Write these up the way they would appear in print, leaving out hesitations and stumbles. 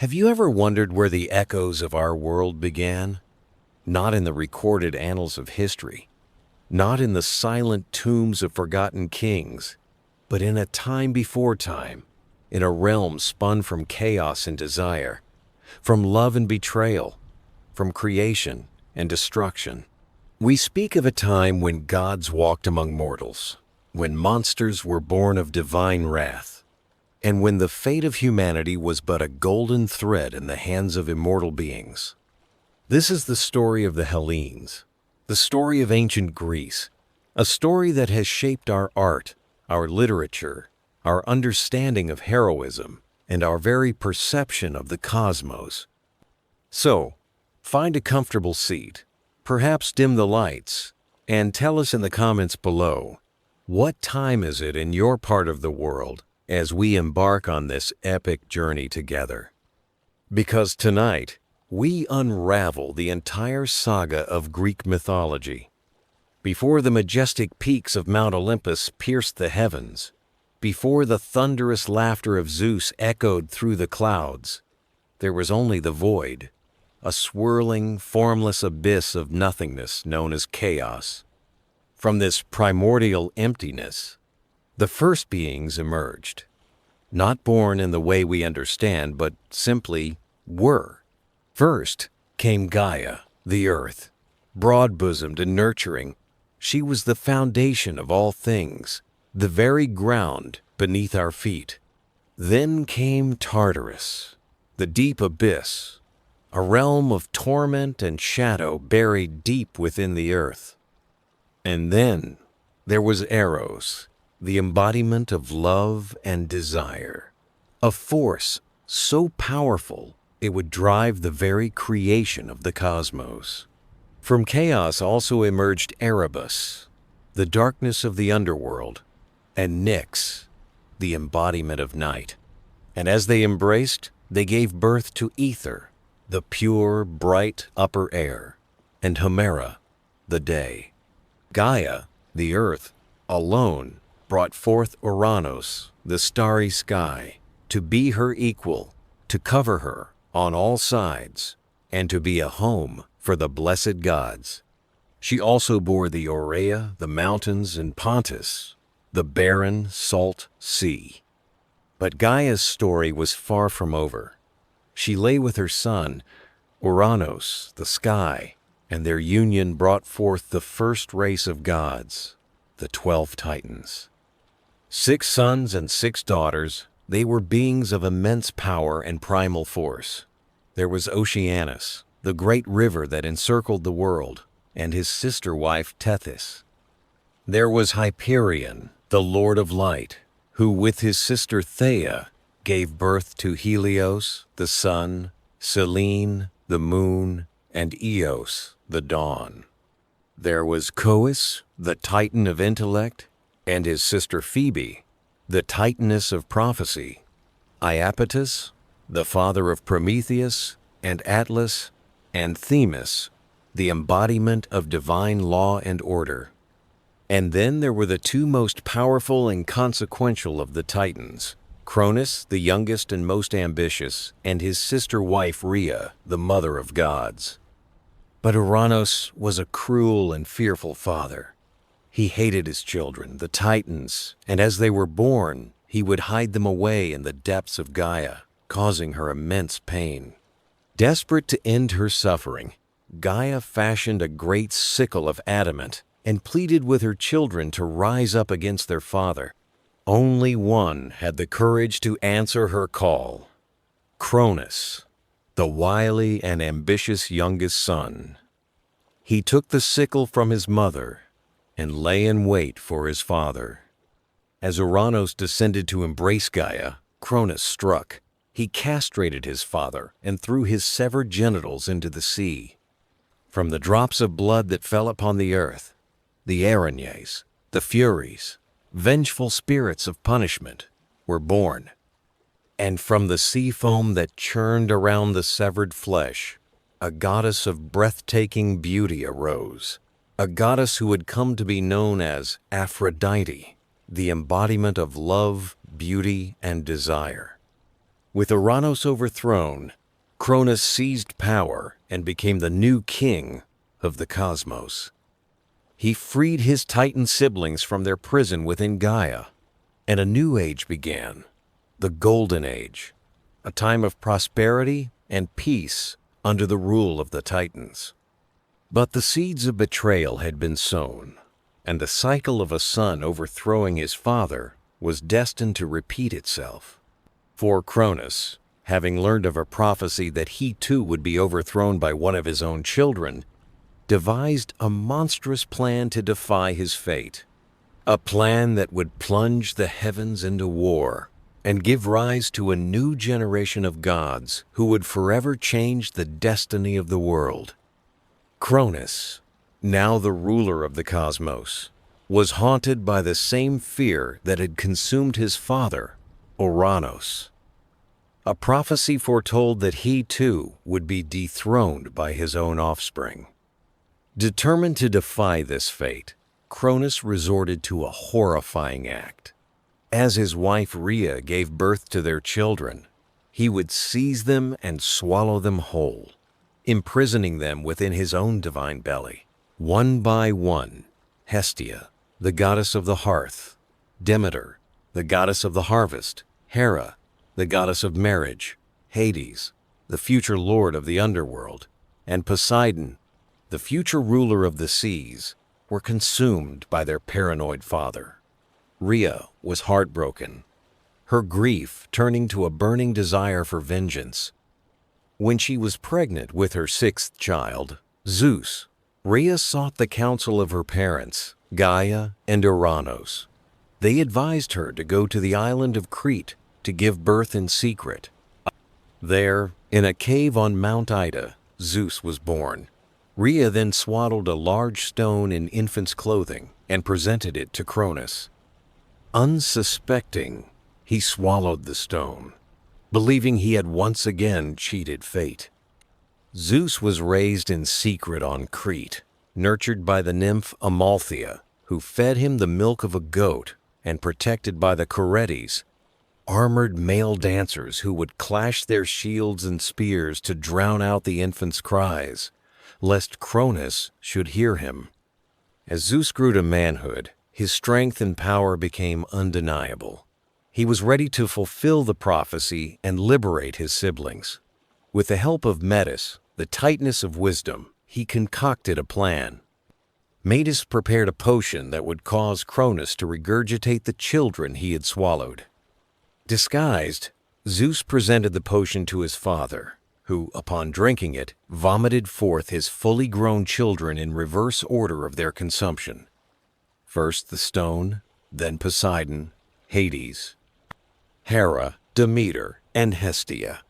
Have you ever wondered where the echoes of our world began? Not in the recorded annals of history, not in the silent tombs of forgotten kings, but in a time before time, in a realm spun from chaos and desire, from love and betrayal, from creation and destruction. We speak of a time when gods walked among mortals, when monsters were born of divine wrath, and when the fate of humanity was but a golden thread in the hands of immortal beings. This is the story of the Hellenes, the story of ancient Greece, a story that has shaped our art, our literature, our understanding of heroism, and our very perception of the cosmos. So, find a comfortable seat, perhaps dim the lights, and tell us in the comments below, what time is it in your part of the world as we embark on this epic journey together? Because tonight, we unravel the entire saga of Greek mythology. Before the majestic peaks of Mount Olympus pierced the heavens, before the thunderous laughter of Zeus echoed through the clouds, there was only the void, a swirling, formless abyss of nothingness known as chaos. From this primordial emptiness, the first beings emerged, not born in the way we understand, but simply were. First came Gaia, the earth, broad-bosomed and nurturing. She was the foundation of all things, the very ground beneath our feet. Then came Tartarus, the deep abyss, a realm of torment and shadow buried deep within the earth. And then there was Eros, the embodiment of love and desire, a force so powerful it would drive the very creation of the cosmos. From chaos also emerged Erebus, the darkness of the underworld, and Nyx, the embodiment of night. And as they embraced, they gave birth to Ether, the pure, bright upper air, and Hemera, the day. Gaia, the earth, alone brought forth Uranos, the starry sky, to be her equal, to cover her on all sides, and to be a home for the blessed gods. She also bore the Aurea, the mountains, and Pontus, the barren, salt sea. But Gaia's story was far from over. She lay with her son, Uranos, the sky, and their union brought forth the first race of gods, the 12 Titans. 6 sons and 6 daughters, they were beings of immense power and primal force. There was Oceanus, the great river that encircled the world, and his sister wife Tethys. There was Hyperion, the Lord of Light, who with his sister Theia gave birth to Helios, the sun, Selene, the moon, and Eos, the dawn. There was Coeus, the Titan of intellect, and his sister Phoebe, the Titaness of prophecy, Iapetus, the father of Prometheus, and Atlas, and Themis, the embodiment of divine law and order. And then there were the 2 most powerful and consequential of the Titans, Cronus, the youngest and most ambitious, and his sister wife Rhea, the mother of gods. But Uranos was a cruel and fearful father. He hated his children, the Titans, and as they were born, he would hide them away in the depths of Gaia, causing her immense pain. Desperate to end her suffering, Gaia fashioned a great sickle of adamant and pleaded with her children to rise up against their father. Only one had the courage to answer her call: Cronus, the wily and ambitious youngest son. He took the sickle from his mother and lay in wait for his father. As Uranos descended to embrace Gaia, Cronus struck. He castrated his father and threw his severed genitals into the sea. From the drops of blood that fell upon the earth, the Erinyes, the Furies, vengeful spirits of punishment, were born. And from the sea foam that churned around the severed flesh, a goddess of breathtaking beauty arose, a goddess who had come to be known as Aphrodite, the embodiment of love, beauty, and desire. With Uranus overthrown, Cronus seized power and became the new king of the cosmos. He freed his Titan siblings from their prison within Gaia, and a new age began, the Golden Age, a time of prosperity and peace under the rule of the Titans. But the seeds of betrayal had been sown, and the cycle of a son overthrowing his father was destined to repeat itself. For Cronus, having learned of a prophecy that he too would be overthrown by one of his own children, devised a monstrous plan to defy his fate, a plan that would plunge the heavens into war and give rise to a new generation of gods who would forever change the destiny of the world. Cronus, now the ruler of the cosmos, was haunted by the same fear that had consumed his father, Uranus. A prophecy foretold that he too would be dethroned by his own offspring. Determined to defy this fate, Cronus resorted to a horrifying act. As his wife Rhea gave birth to their children, he would seize them and swallow them whole, imprisoning them within his own divine belly. One by one, Hestia, the goddess of the hearth, Demeter, the goddess of the harvest, Hera, the goddess of marriage, Hades, the future lord of the underworld, and Poseidon, the future ruler of the seas, were consumed by their paranoid father. Rhea was heartbroken, her grief turning to a burning desire for vengeance. When she was pregnant with her sixth child, Zeus, Rhea sought the counsel of her parents, Gaia and Uranus. They advised her to go to the island of Crete to give birth in secret. There, in a cave on Mount Ida, Zeus was born. Rhea then swaddled a large stone in infant's clothing and presented it to Cronus. Unsuspecting, he swallowed the stone, believing he had once again cheated fate. Zeus was raised in secret on Crete, nurtured by the nymph Amalthea, who fed him the milk of a goat, and protected by the Curetes, armored male dancers who would clash their shields and spears to drown out the infant's cries, lest Cronus should hear him. As Zeus grew to manhood, his strength and power became undeniable. He was ready to fulfill the prophecy and liberate his siblings. With the help of Metis, the Titaness of wisdom, he concocted a plan. Metis prepared a potion that would cause Cronus to regurgitate the children he had swallowed. Disguised, Zeus presented the potion to his father, who, upon drinking it, vomited forth his fully grown children in reverse order of their consumption. First the stone, then Poseidon, Hades, Hera, Demeter, and Hestia.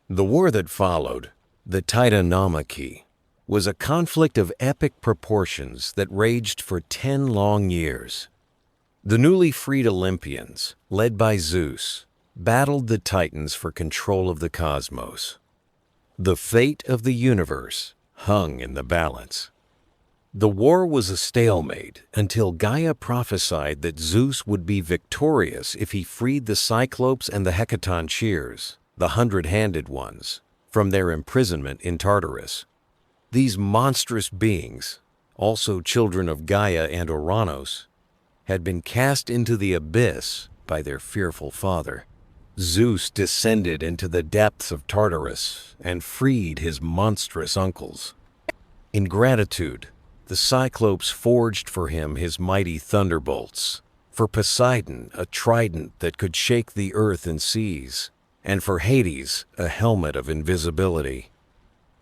The war that followed, the Titanomachy, was a conflict of epic proportions that raged for 10 long years. The newly freed Olympians, led by Zeus, battled the Titans for control of the cosmos. The fate of the universe hung in the balance. The war was a stalemate until Gaia prophesied that Zeus would be victorious if he freed the Cyclopes and the Hecatoncheires, the hundred-handed ones, from their imprisonment in Tartarus. These monstrous beings, also children of Gaia and Uranus, had been cast into the abyss by their fearful father. Zeus descended into the depths of Tartarus and freed his monstrous uncles. In gratitude, the Cyclopes forged for him his mighty thunderbolts, for Poseidon a trident that could shake the earth and seas, and for Hades a helmet of invisibility.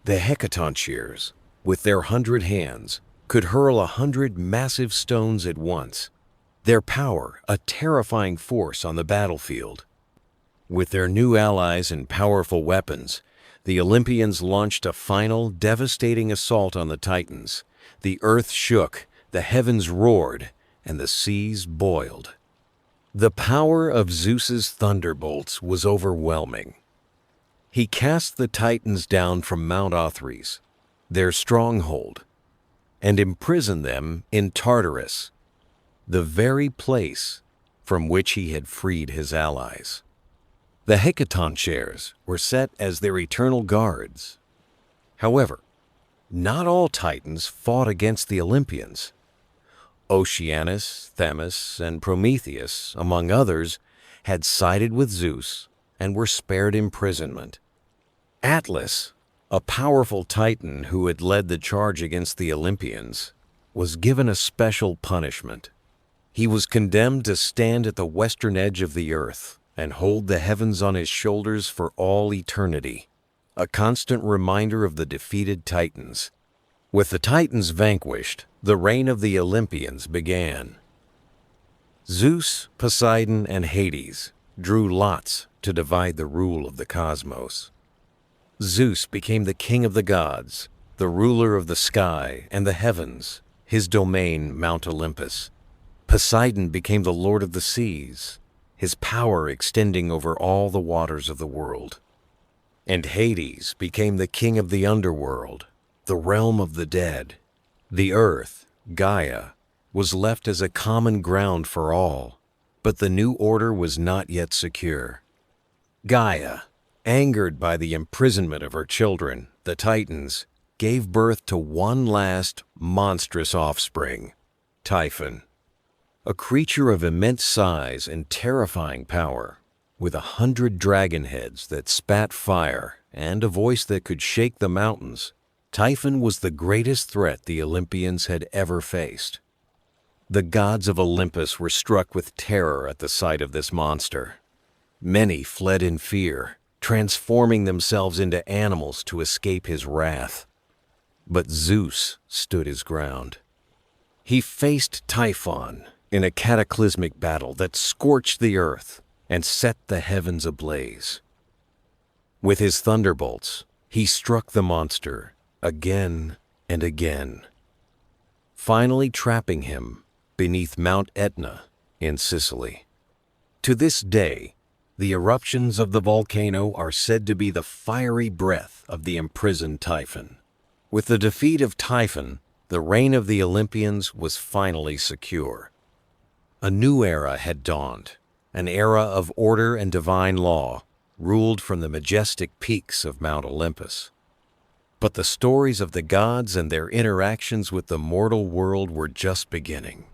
The Hecatoncheires, with their 100 hands, could hurl 100 massive stones at once, their power a terrifying force on the battlefield. With their new allies and powerful weapons, the Olympians launched a final, devastating assault on the Titans. The earth shook, the heavens roared, and the seas boiled. The power of Zeus's thunderbolts was overwhelming. He cast the Titans down from Mount Othrys, their stronghold, and imprisoned them in Tartarus, the very place from which he had freed his allies. The hecaton chairs were set as their eternal guards. However, not all Titans fought against the Olympians. Oceanus, Themis, and Prometheus, among others, had sided with Zeus and were spared imprisonment. Atlas, a powerful Titan who had led the charge against the Olympians, was given a special punishment. He was condemned to stand at the western edge of the earth and hold the heavens on his shoulders for all eternity, a constant reminder of the defeated Titans. With the Titans vanquished, the reign of the Olympians began. Zeus, Poseidon, and Hades drew lots to divide the rule of the cosmos. Zeus became the king of the gods, the ruler of the sky and the heavens, his domain Mount Olympus. Poseidon became the lord of the seas, his power extending over all the waters of the world. And Hades became the king of the Underworld, the realm of the dead. The earth, Gaia, was left as a common ground for all, but the new order was not yet secure. Gaia, angered by the imprisonment of her children, the Titans, gave birth to one last monstrous offspring, Typhon, a creature of immense size and terrifying power, with 100 dragon heads that spat fire and a voice that could shake the mountains. Typhon was the greatest threat the Olympians had ever faced. The gods of Olympus were struck with terror at the sight of this monster. Many fled in fear, transforming themselves into animals to escape his wrath. But Zeus stood his ground. He faced Typhon in a cataclysmic battle that scorched the earth and set the heavens ablaze. With his thunderbolts, he struck the monster again and again, finally trapping him beneath Mount Etna in Sicily. To this day, the eruptions of the volcano are said to be the fiery breath of the imprisoned Typhon. With the defeat of Typhon, the reign of the Olympians was finally secure. A new era had dawned, an era of order and divine law, ruled from the majestic peaks of Mount Olympus. But the stories of the gods and their interactions with the mortal world were just beginning.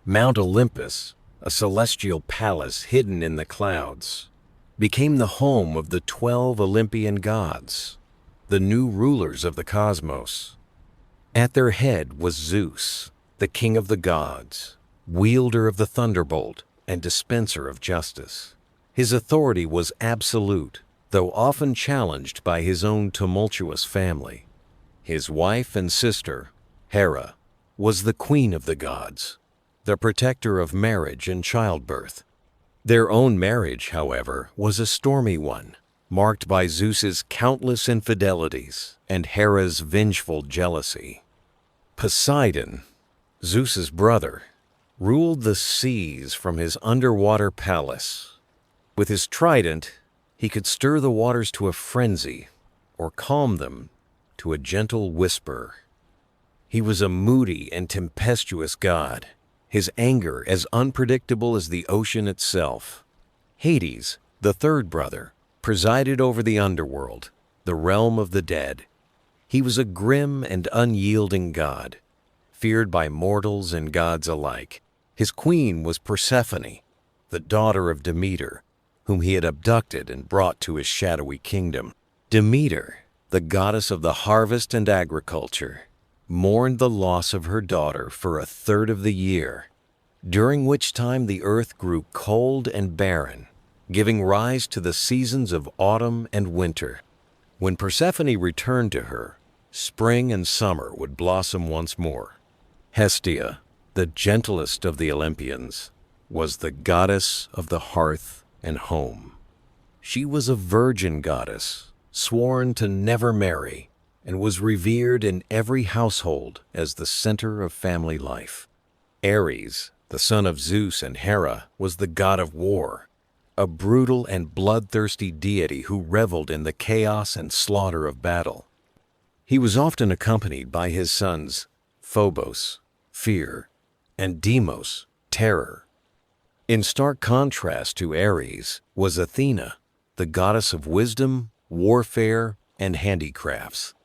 Mount Olympus, a celestial palace hidden in the clouds, became the home of the 12 Olympian gods, the new rulers of the cosmos. At their head was Zeus, the king of the gods, wielder of the thunderbolt and dispenser of justice. His authority was absolute, though often challenged by his own tumultuous family. His wife and sister, Hera, was the queen of the gods, the protector of marriage and childbirth. Their own marriage, however, was a stormy one, marked by Zeus's countless infidelities and Hera's vengeful jealousy. Poseidon, Zeus's brother, ruled the seas from his underwater palace. With his trident, he could stir the waters to a frenzy or calm them to a gentle whisper. He was a moody and tempestuous god, his anger as unpredictable as the ocean itself. Hades, the third brother, presided over the underworld, the realm of the dead. He was a grim and unyielding god, feared by mortals and gods alike. His queen was Persephone, the daughter of Demeter, whom he had abducted and brought to his shadowy kingdom. Demeter, the goddess of the harvest and agriculture, mourned the loss of her daughter for a third of the year, during which time the earth grew cold and barren, giving rise to the seasons of autumn and winter. When Persephone returned to her, spring and summer would blossom once more. Hestia, the gentlest of the Olympians, was the goddess of the hearth and home. She was a virgin goddess, sworn to never marry, and was revered in every household as the center of family life. Ares, the son of Zeus and Hera, was the god of war, a brutal and bloodthirsty deity who reveled in the chaos and slaughter of battle. He was often accompanied by his sons Phobos, fear, and Deimos, terror. In stark contrast to Ares was Athena, the goddess of wisdom, warfare, and handicrafts.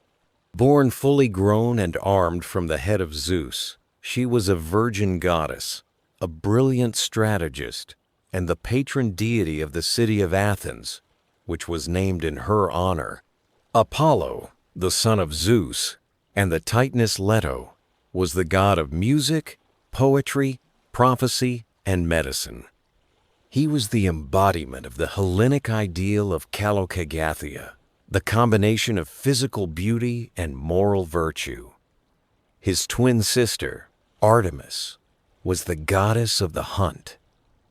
Born fully grown and armed from the head of Zeus, she was a virgin goddess, a brilliant strategist, and the patron deity of the city of Athens, which was named in her honor. Apollo, the son of Zeus, and the Titaness Leto, was the god of music, poetry, prophecy, and medicine. He was the embodiment of the Hellenic ideal of Kalokagathia, the combination of physical beauty and moral virtue. His twin sister, Artemis, was the goddess of the hunt,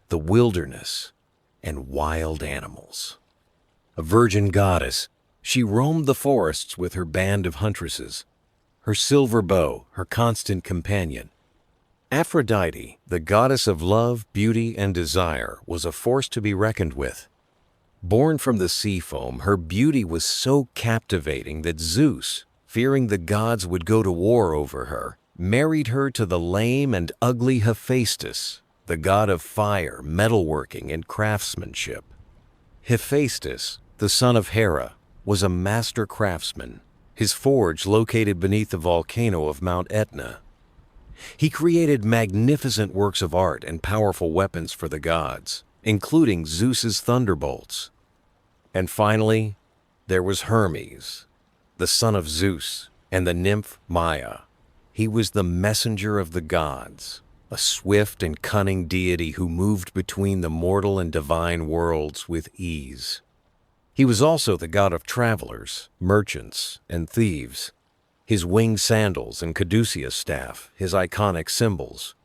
the wilderness, and wild animals. A virgin goddess, she roamed the forests with her band of huntresses, her silver bow her constant companion. Aphrodite, the goddess of love, beauty, and desire, was a force to be reckoned with. Born from the sea foam, her beauty was so captivating that Zeus, fearing the gods would go to war over her, married her to the lame and ugly Hephaestus, the god of fire, metalworking, and craftsmanship. Hephaestus, the son of Hera, was a master craftsman, his forge located beneath the volcano of Mount Etna. He created magnificent works of art and powerful weapons for the gods, including Zeus's thunderbolts. And finally, there was Hermes, the son of Zeus and the nymph Maia. He was the messenger of the gods, a swift and cunning deity who moved between the mortal and divine worlds with ease. He was also the god of travelers, merchants, and thieves. His winged sandals and caduceus staff, his iconic symbols.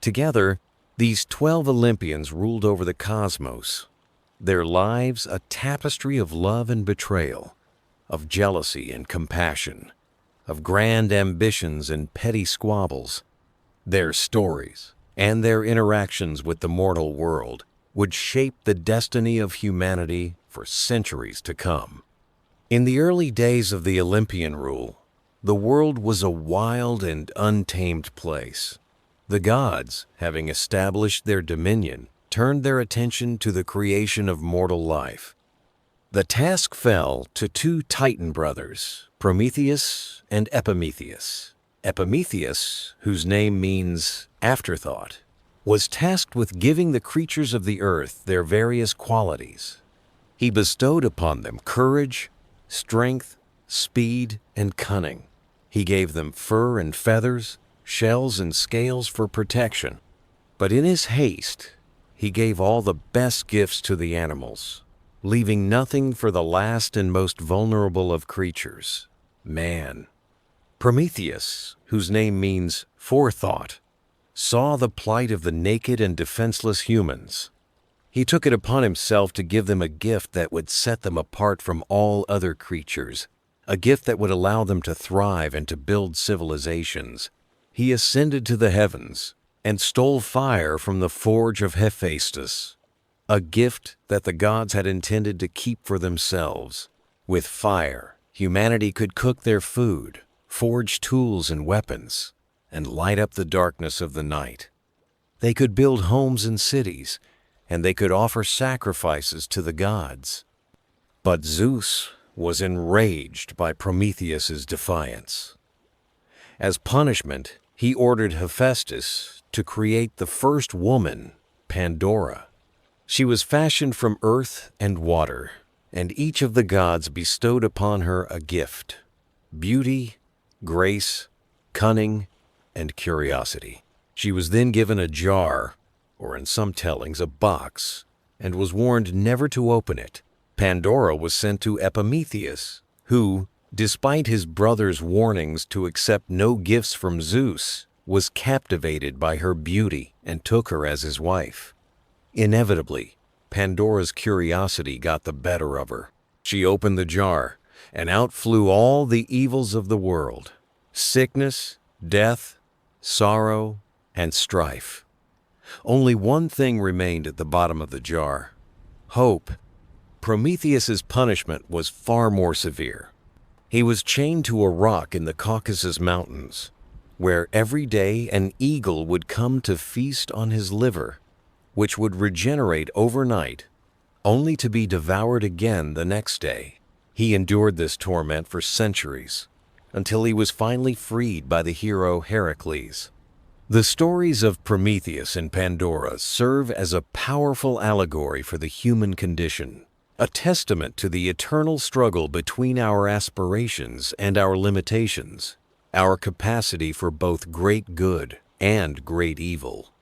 Together, these 12 Olympians ruled over the cosmos, their lives a tapestry of love and betrayal, of jealousy and compassion, of grand ambitions and petty squabbles. Their stories and their interactions with the mortal world would shape the destiny of humanity for centuries to come. In the early days of the Olympian rule, the world was a wild and untamed place. The gods, having established their dominion, turned their attention to the creation of mortal life. The task fell to two Titan brothers, Prometheus and Epimetheus. Epimetheus, whose name means afterthought, was tasked with giving the creatures of the earth their various qualities. He bestowed upon them courage, strength, speed, and cunning. He gave them fur and feathers, shells and scales for protection. But in his haste, he gave all the best gifts to the animals, leaving nothing for the last and most vulnerable of creatures, man. Prometheus, whose name means forethought, saw the plight of the naked and defenseless humans. He took it upon himself to give them a gift that would set them apart from all other creatures, a gift that would allow them to thrive and to build civilizations. He ascended to the heavens and stole fire from the forge of Hephaestus, a gift that the gods had intended to keep for themselves. With fire, humanity could cook their food, forge tools and weapons, and light up the darkness of the night. They could build homes and cities, and they could offer sacrifices to the gods. But Zeus was enraged by Prometheus's defiance. As punishment, he ordered Hephaestus to create the first woman, Pandora. She was fashioned from earth and water, and each of the gods bestowed upon her a gift: beauty, grace, cunning, and curiosity. She was then given a jar, or in some tellings a box, and was warned never to open it. Pandora was sent to Epimetheus, who, despite his brother's warnings to accept no gifts from Zeus, was captivated by her beauty and took her as his wife. Inevitably, Pandora's curiosity got the better of her. She opened the jar, and out flew all the evils of the world: sickness, death, sorrow, and strife. Only one thing remained at the bottom of the jar: hope. Prometheus's punishment was far more severe. He was chained to a rock in the Caucasus Mountains, where every day an eagle would come to feast on his liver, which would regenerate overnight only to be devoured again the next day. He endured this torment for centuries, until he was finally freed by the hero Hercules. The stories of Prometheus and Pandora serve as a powerful allegory for the human condition, a testament to the eternal struggle between our aspirations and our limitations, our capacity for both great good and great evil.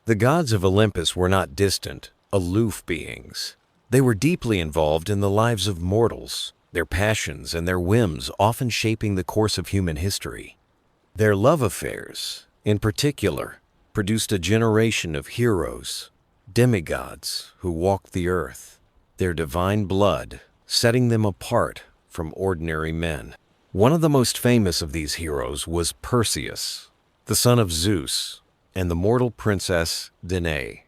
The gods of Olympus were not distant, aloof beings. They were deeply involved in the lives of mortals, their passions and their whims often shaping the course of human history. Their love affairs, in particular, produced a generation of heroes, demigods who walked the earth, their divine blood setting them apart from ordinary men. One of the most famous of these heroes was Perseus, the son of Zeus, and the mortal princess Danae.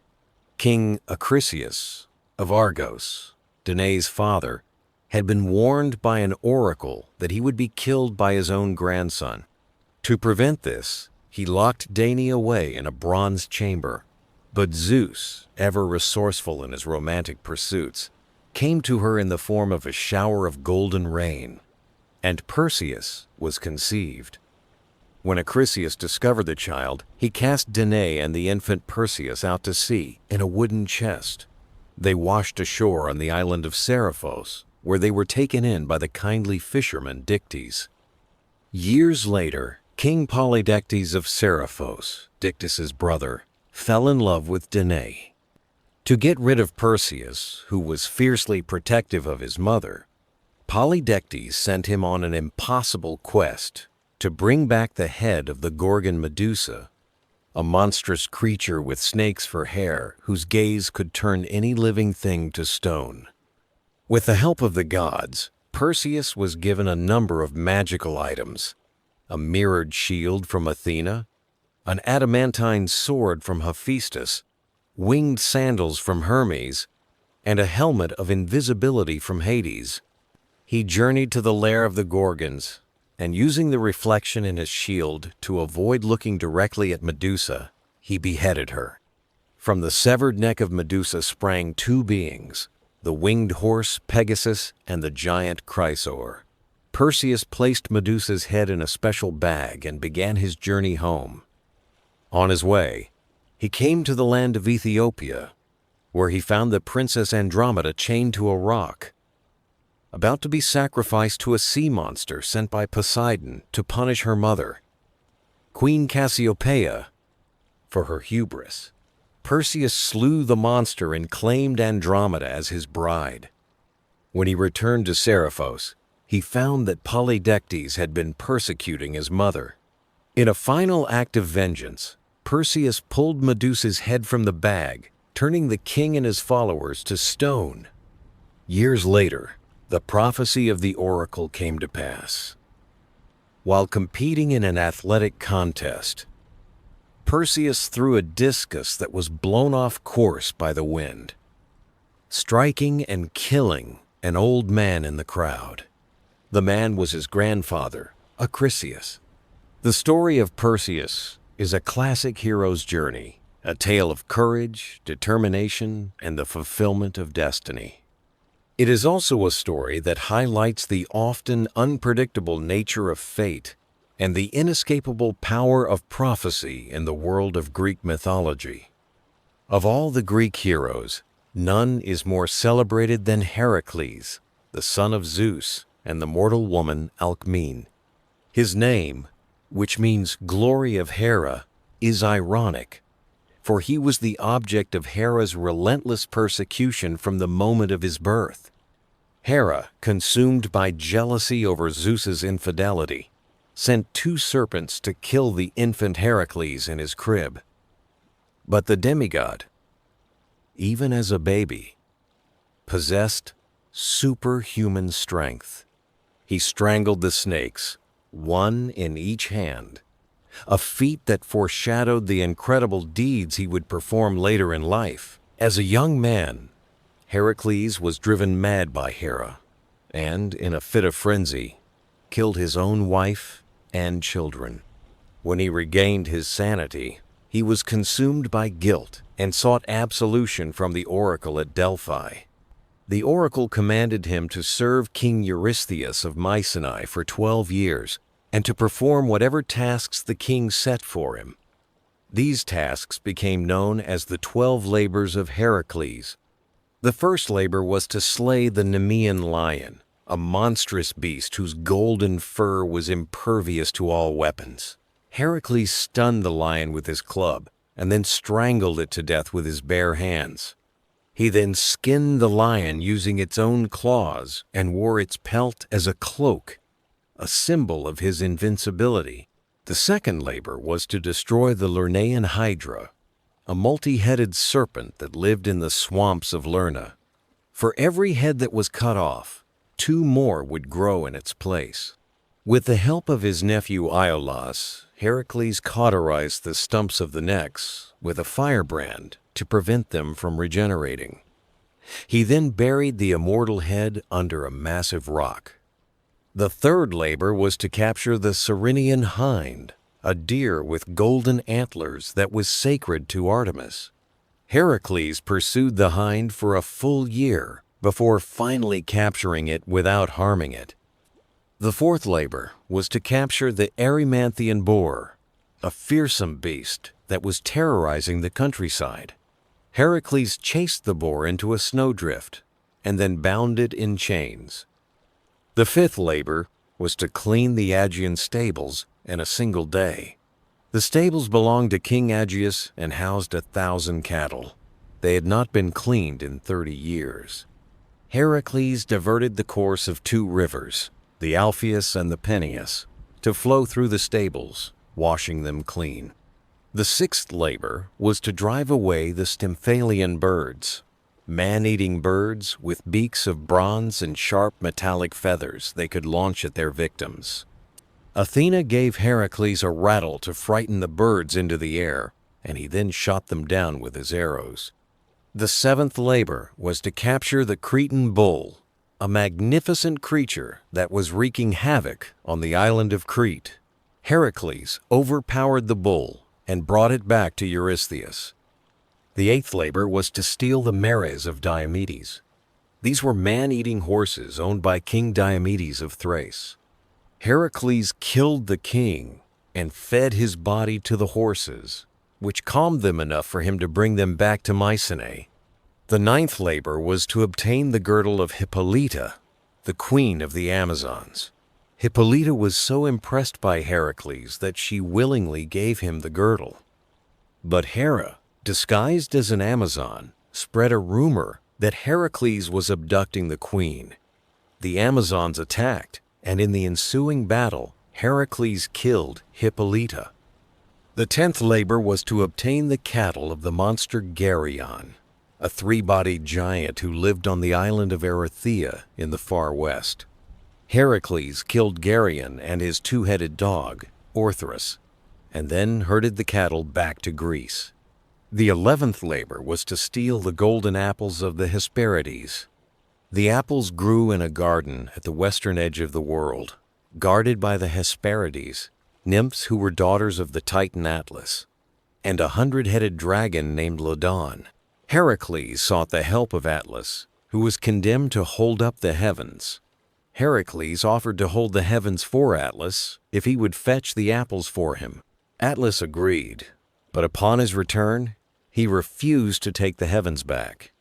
King Acrisius of Argos, Danae's father, had been warned by an oracle that he would be killed by his own grandson. To prevent this, he locked Danae away in a bronze chamber. But Zeus, ever resourceful in his romantic pursuits, came to her in the form of a shower of golden rain, and Perseus was conceived. When Acrisius discovered the child, he cast Danae and the infant Perseus out to sea in a wooden chest. They washed ashore on the island of Seriphos, where they were taken in by the kindly fisherman Dictys. Years later, King Polydectes of Seriphos, Dictys's brother, fell in love with Danae. To get rid of Perseus, who was fiercely protective of his mother, Polydectes sent him on an impossible quest to bring back the head of the Gorgon Medusa, a monstrous creature with snakes for hair whose gaze could turn any living thing to stone. With the help of the gods, Perseus was given a number of magical items: a mirrored shield from Athena, an adamantine sword from Hephaestus, winged sandals from Hermes, and a helmet of invisibility from Hades. He journeyed to the lair of the Gorgons, and using the reflection in his shield to avoid looking directly at Medusa, he beheaded her. From the severed neck of Medusa sprang two beings, the winged horse Pegasus and the giant Chrysaor. Perseus placed Medusa's head in a special bag and began his journey home. On his way, he came to the land of Ethiopia, where he found the Princess Andromeda chained to a rock, about to be sacrificed to a sea monster sent by Poseidon to punish her mother, Queen Cassiopeia, for her hubris. Perseus slew the monster and claimed Andromeda as his bride. When he returned to Seriphos, he found that Polydectes had been persecuting his mother. In a final act of vengeance, Perseus pulled Medusa's head from the bag, turning the king and his followers to stone. Years later, the prophecy of the oracle came to pass. While competing in an athletic contest, Perseus threw a discus that was blown off course by the wind, striking and killing an old man in the crowd. The man was his grandfather, Acrisius. The story of Perseus is a classic hero's journey, a tale of courage, determination, and the fulfillment of destiny. It is also a story that highlights the often unpredictable nature of fate and the inescapable power of prophecy in the world of Greek mythology. Of all the Greek heroes, none is more celebrated than Hercules, the son of Zeus and the mortal woman Alcmene. His name, which means glory of Hera, is ironic, for he was the object of Hera's relentless persecution from the moment of his birth. Hera, consumed by jealousy over Zeus's infidelity, sent two serpents to kill the infant Heracles in his crib. But the demigod, even as a baby, possessed superhuman strength. He strangled the snakes, one in each hand, a feat that foreshadowed the incredible deeds he would perform later in life. As a young man, Heracles was driven mad by Hera, and, in a fit of frenzy, killed his own wife and children. When he regained his sanity, he was consumed by guilt and sought absolution from the oracle at Delphi. The oracle commanded him to serve King Eurystheus of Mycenae for 12 years and to perform whatever tasks the king set for him. These tasks became known as the 12 labors of Hercules. The first labor was to slay the Nemean lion, a monstrous beast whose golden fur was impervious to all weapons. Hercules stunned the lion with his club and then strangled it to death with his bare hands. He then skinned the lion using its own claws and wore its pelt as a cloak, a symbol of his invincibility. The second labor was to destroy the Lernaean Hydra, a multi-headed serpent that lived in the swamps of Lerna. For every head that was cut off, 2 more would grow in its place. With the help of his nephew Iolaus, Heracles cauterized the stumps of the necks with a firebrand to prevent them from regenerating. He then buried the immortal head under a massive rock. The third labor was to capture the Cyrenian hind, a deer with golden antlers that was sacred to Artemis. Heracles pursued the hind for a full year before finally capturing it without harming it. The fourth labor was to capture the Erymanthian boar, a fearsome beast that was terrorizing the countryside. Heracles chased the boar into a snowdrift and then bound it in chains. The fifth labor was to clean the Aegean stables in a single day. The stables belonged to King Aegeus and housed 1,000 cattle. They had not been cleaned in 30 years. Heracles diverted the course of 2 rivers, the Alpheus and the Peneus, to flow through the stables, washing them clean. The sixth labor was to drive away the Stymphalian birds, man-eating birds with beaks of bronze and sharp metallic feathers they could launch at their victims. Athena gave Heracles a rattle to frighten the birds into the air, and he then shot them down with his arrows. The seventh labor was to capture the Cretan bull, a magnificent creature that was wreaking havoc on the island of Crete. Heracles overpowered the bull and brought it back to Eurystheus. The eighth labor was to steal the mares of Diomedes. These were man-eating horses owned by King Diomedes of Thrace. Heracles killed the king and fed his body to the horses, which calmed them enough for him to bring them back to Mycenae. The ninth labor was to obtain the girdle of Hippolyta, the queen of the Amazons. Hippolyta was so impressed by Heracles that she willingly gave him the girdle. But Hera, disguised as an Amazon, spread a rumor that Heracles was abducting the queen. The Amazons attacked, and in the ensuing battle, Heracles killed Hippolyta. The 10th labor was to obtain the cattle of the monster Geryon, a 3-bodied giant who lived on the island of Erythea in the far west. Heracles killed Geryon and his 2-headed dog, Orthrus, and then herded the cattle back to Greece. The 11th labor was to steal the golden apples of the Hesperides. The apples grew in a garden at the western edge of the world, guarded by the Hesperides, nymphs who were daughters of the Titan Atlas, and a 100-headed dragon named Ladon. Heracles sought the help of Atlas, who was condemned to hold up the heavens. Heracles offered to hold the heavens for Atlas if he would fetch the apples for him. Atlas agreed, but upon his return, he refused to take the heavens back.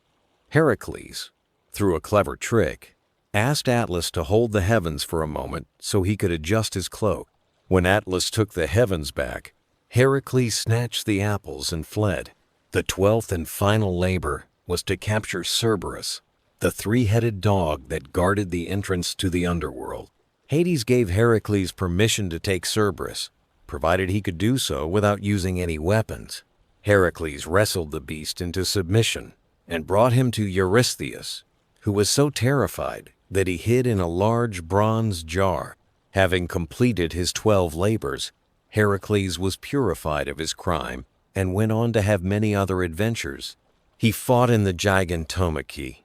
Heracles, through a clever trick, asked Atlas to hold the heavens for a moment so he could adjust his cloak. When Atlas took the heavens back, Heracles snatched the apples and fled. The 12th and final labor was to capture Cerberus, the 3-headed dog that guarded the entrance to the Underworld. Hades gave Heracles permission to take Cerberus, provided he could do so without using any weapons. Heracles wrestled the beast into submission and brought him to Eurystheus, who was so terrified that he hid in a large bronze jar. Having completed his 12 labors, Heracles was purified of his crime and went on to have many other adventures. He fought in the Gigantomachy,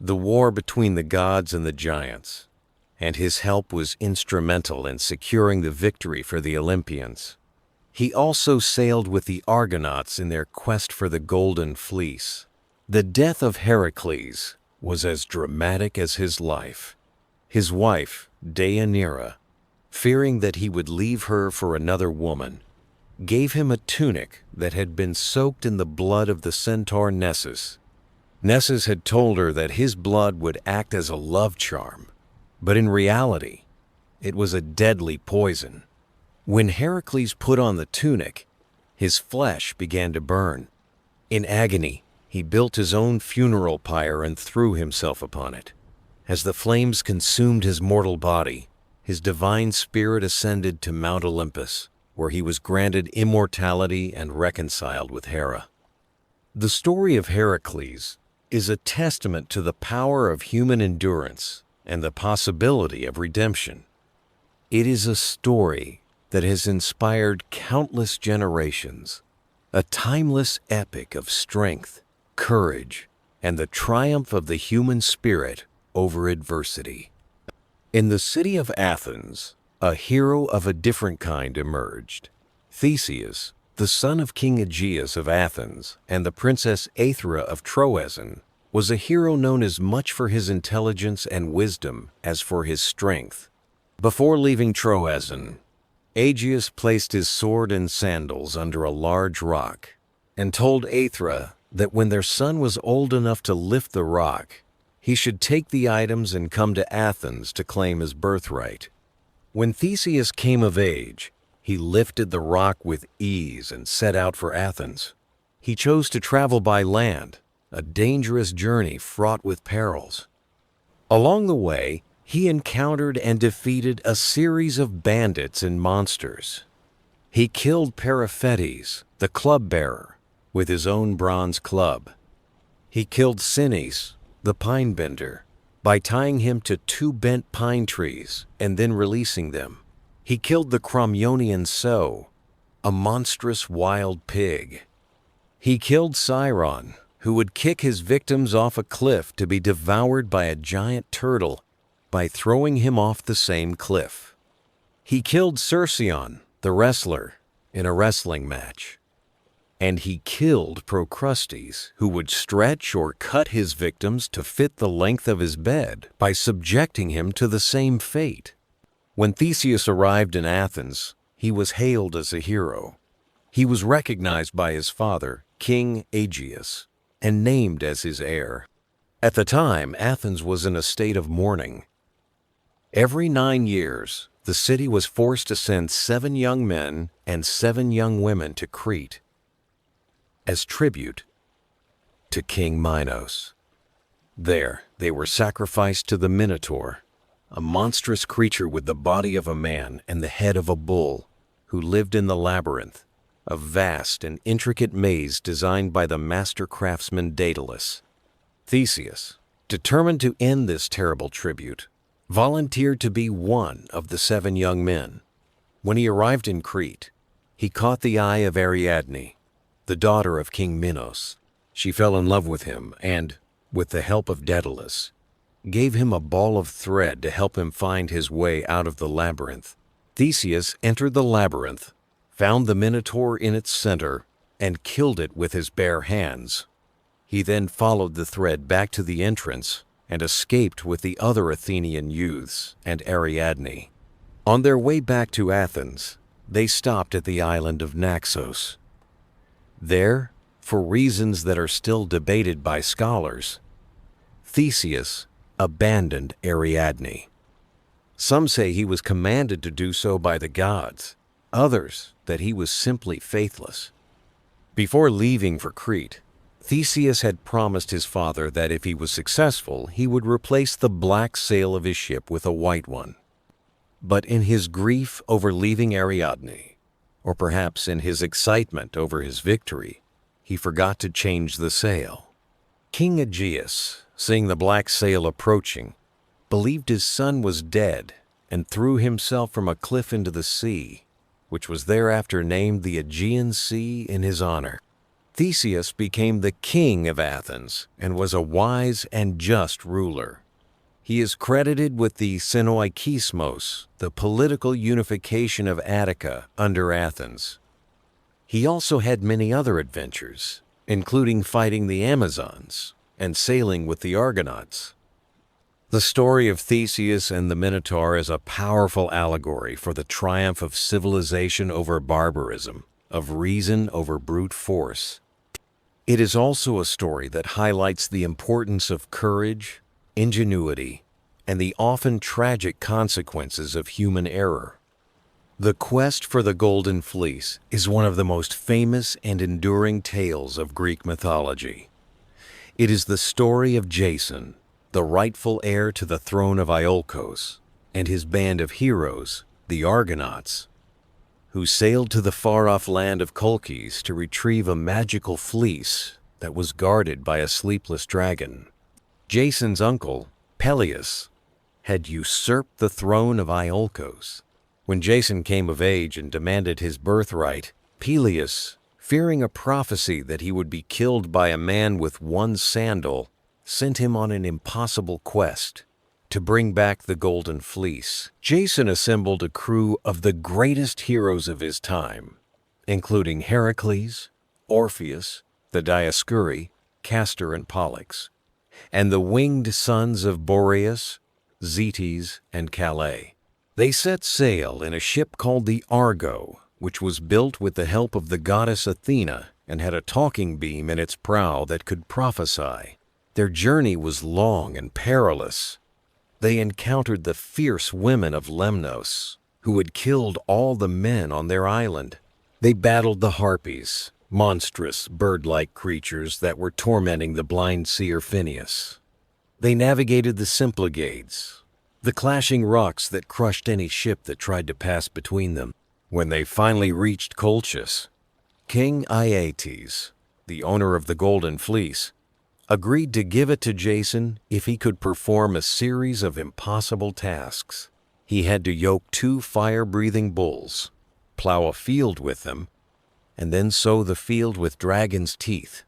the war between the gods and the giants, and his help was instrumental in securing the victory for the Olympians. He also sailed with the Argonauts in their quest for the Golden Fleece. The death of Heracles was as dramatic as his life. His wife, Deianira, fearing that he would leave her for another woman, gave him a tunic that had been soaked in the blood of the centaur Nessus. Nessus had told her that his blood would act as a love charm, but in reality, it was a deadly poison. When Hercules put on the tunic, his flesh began to burn. In agony, he built his own funeral pyre and threw himself upon it. As the flames consumed his mortal body, his divine spirit ascended to Mount Olympus, where he was granted immortality and reconciled with Hera. The story of Heracles is a testament to the power of human endurance and the possibility of redemption. It is a story that has inspired countless generations, a timeless epic of strength, courage, and the triumph of the human spirit over adversity. In the city of Athens, a hero of a different kind emerged. Theseus, the son of King Aegeus of Athens and the princess Aethra of Troezen, was a hero known as much for his intelligence and wisdom as for his strength. Before leaving Troezen, Aegeus placed his sword and sandals under a large rock and told Aethra that when their son was old enough to lift the rock, he should take the items and come to Athens to claim his birthright. When Theseus came of age, he lifted the rock with ease and set out for Athens. He chose to travel by land, a dangerous journey fraught with perils. Along the way, he encountered and defeated a series of bandits and monsters. He killed Periphetes, the club bearer, with his own bronze club. He killed Sinis, the pine bender, by tying him to 2 bent pine trees and then releasing them. He killed the Cromyonian sow, a monstrous wild pig. He killed Sciron, who would kick his victims off a cliff to be devoured by a giant turtle by throwing him off the same cliff. He killed Cercyon, the wrestler, in a wrestling match. And he killed Procrustes, who would stretch or cut his victims to fit the length of his bed by subjecting him to the same fate. When Theseus arrived in Athens, he was hailed as a hero. He was recognized by his father, King Aegeus, and named as his heir. At the time, Athens was in a state of mourning. Every 9 years, the city was forced to send 7 young men and 7 young women to Crete as tribute to King Minos. There, they were sacrificed to the Minotaur, a monstrous creature with the body of a man and the head of a bull, who lived in the labyrinth, a vast and intricate maze designed by the master craftsman Daedalus. Theseus, determined to end this terrible tribute, volunteered to be one of the 7 young men. When he arrived in Crete, he caught the eye of Ariadne, the daughter of King Minos. She fell in love with him and, with the help of Daedalus, gave him a ball of thread to help him find his way out of the labyrinth. Theseus entered the labyrinth, found the Minotaur in its center, and killed it with his bare hands. He then followed the thread back to the entrance and escaped with the other Athenian youths and Ariadne. On their way back to Athens, they stopped at the island of Naxos. There, for reasons that are still debated by scholars, Theseus abandoned Ariadne. Some say he was commanded to do so by the gods, others that he was simply faithless. Before leaving for Crete, Theseus had promised his father that if he was successful, he would replace the black sail of his ship with a white one. But in his grief over leaving Ariadne, or perhaps in his excitement over his victory, he forgot to change the sail. King Aegeus, seeing the black sail approaching, believed his son was dead and threw himself from a cliff into the sea, which was thereafter named the Aegean Sea in his honor. Theseus became the king of Athens and was a wise and just ruler. He is credited with the Synoikismos, the political unification of Attica under Athens. He also had many other adventures, including fighting the Amazons, and sailing with the Argonauts. The story of Theseus and the Minotaur is a powerful allegory for the triumph of civilization over barbarism, of reason over brute force. It is also a story that highlights the importance of courage, ingenuity, and the often tragic consequences of human error. The quest for the Golden Fleece is one of the most famous and enduring tales of Greek mythology. It is the story of Jason, the rightful heir to the throne of Iolcos, and his band of heroes, the Argonauts, who sailed to the far-off land of Colchis to retrieve a magical fleece that was guarded by a sleepless dragon. Jason's uncle, Peleus, had usurped the throne of Iolcos. When Jason came of age and demanded his birthright, Peleus, fearing a prophecy that he would be killed by a man with one sandal, sent him on an impossible quest to bring back the Golden Fleece. Jason assembled a crew of the greatest heroes of his time, including Hercules, Orpheus, the Dioscuri, Castor and Pollux, and the winged sons of Boreas, Zetes, and Calais. They set sail in a ship called the Argo, which was built with the help of the goddess Athena and had a talking beam in its prow that could prophesy. Their journey was long and perilous. They encountered the fierce women of Lemnos, who had killed all the men on their island. They battled the Harpies, monstrous bird-like creatures that were tormenting the blind seer Phineus. They navigated the Symplegades, the clashing rocks that crushed any ship that tried to pass between them. When they finally reached Colchis, King Aeetes, the owner of the Golden Fleece, agreed to give it to Jason if he could perform a series of impossible tasks. He had to yoke 2 fire-breathing bulls, plow a field with them, and then sow the field with dragon's teeth,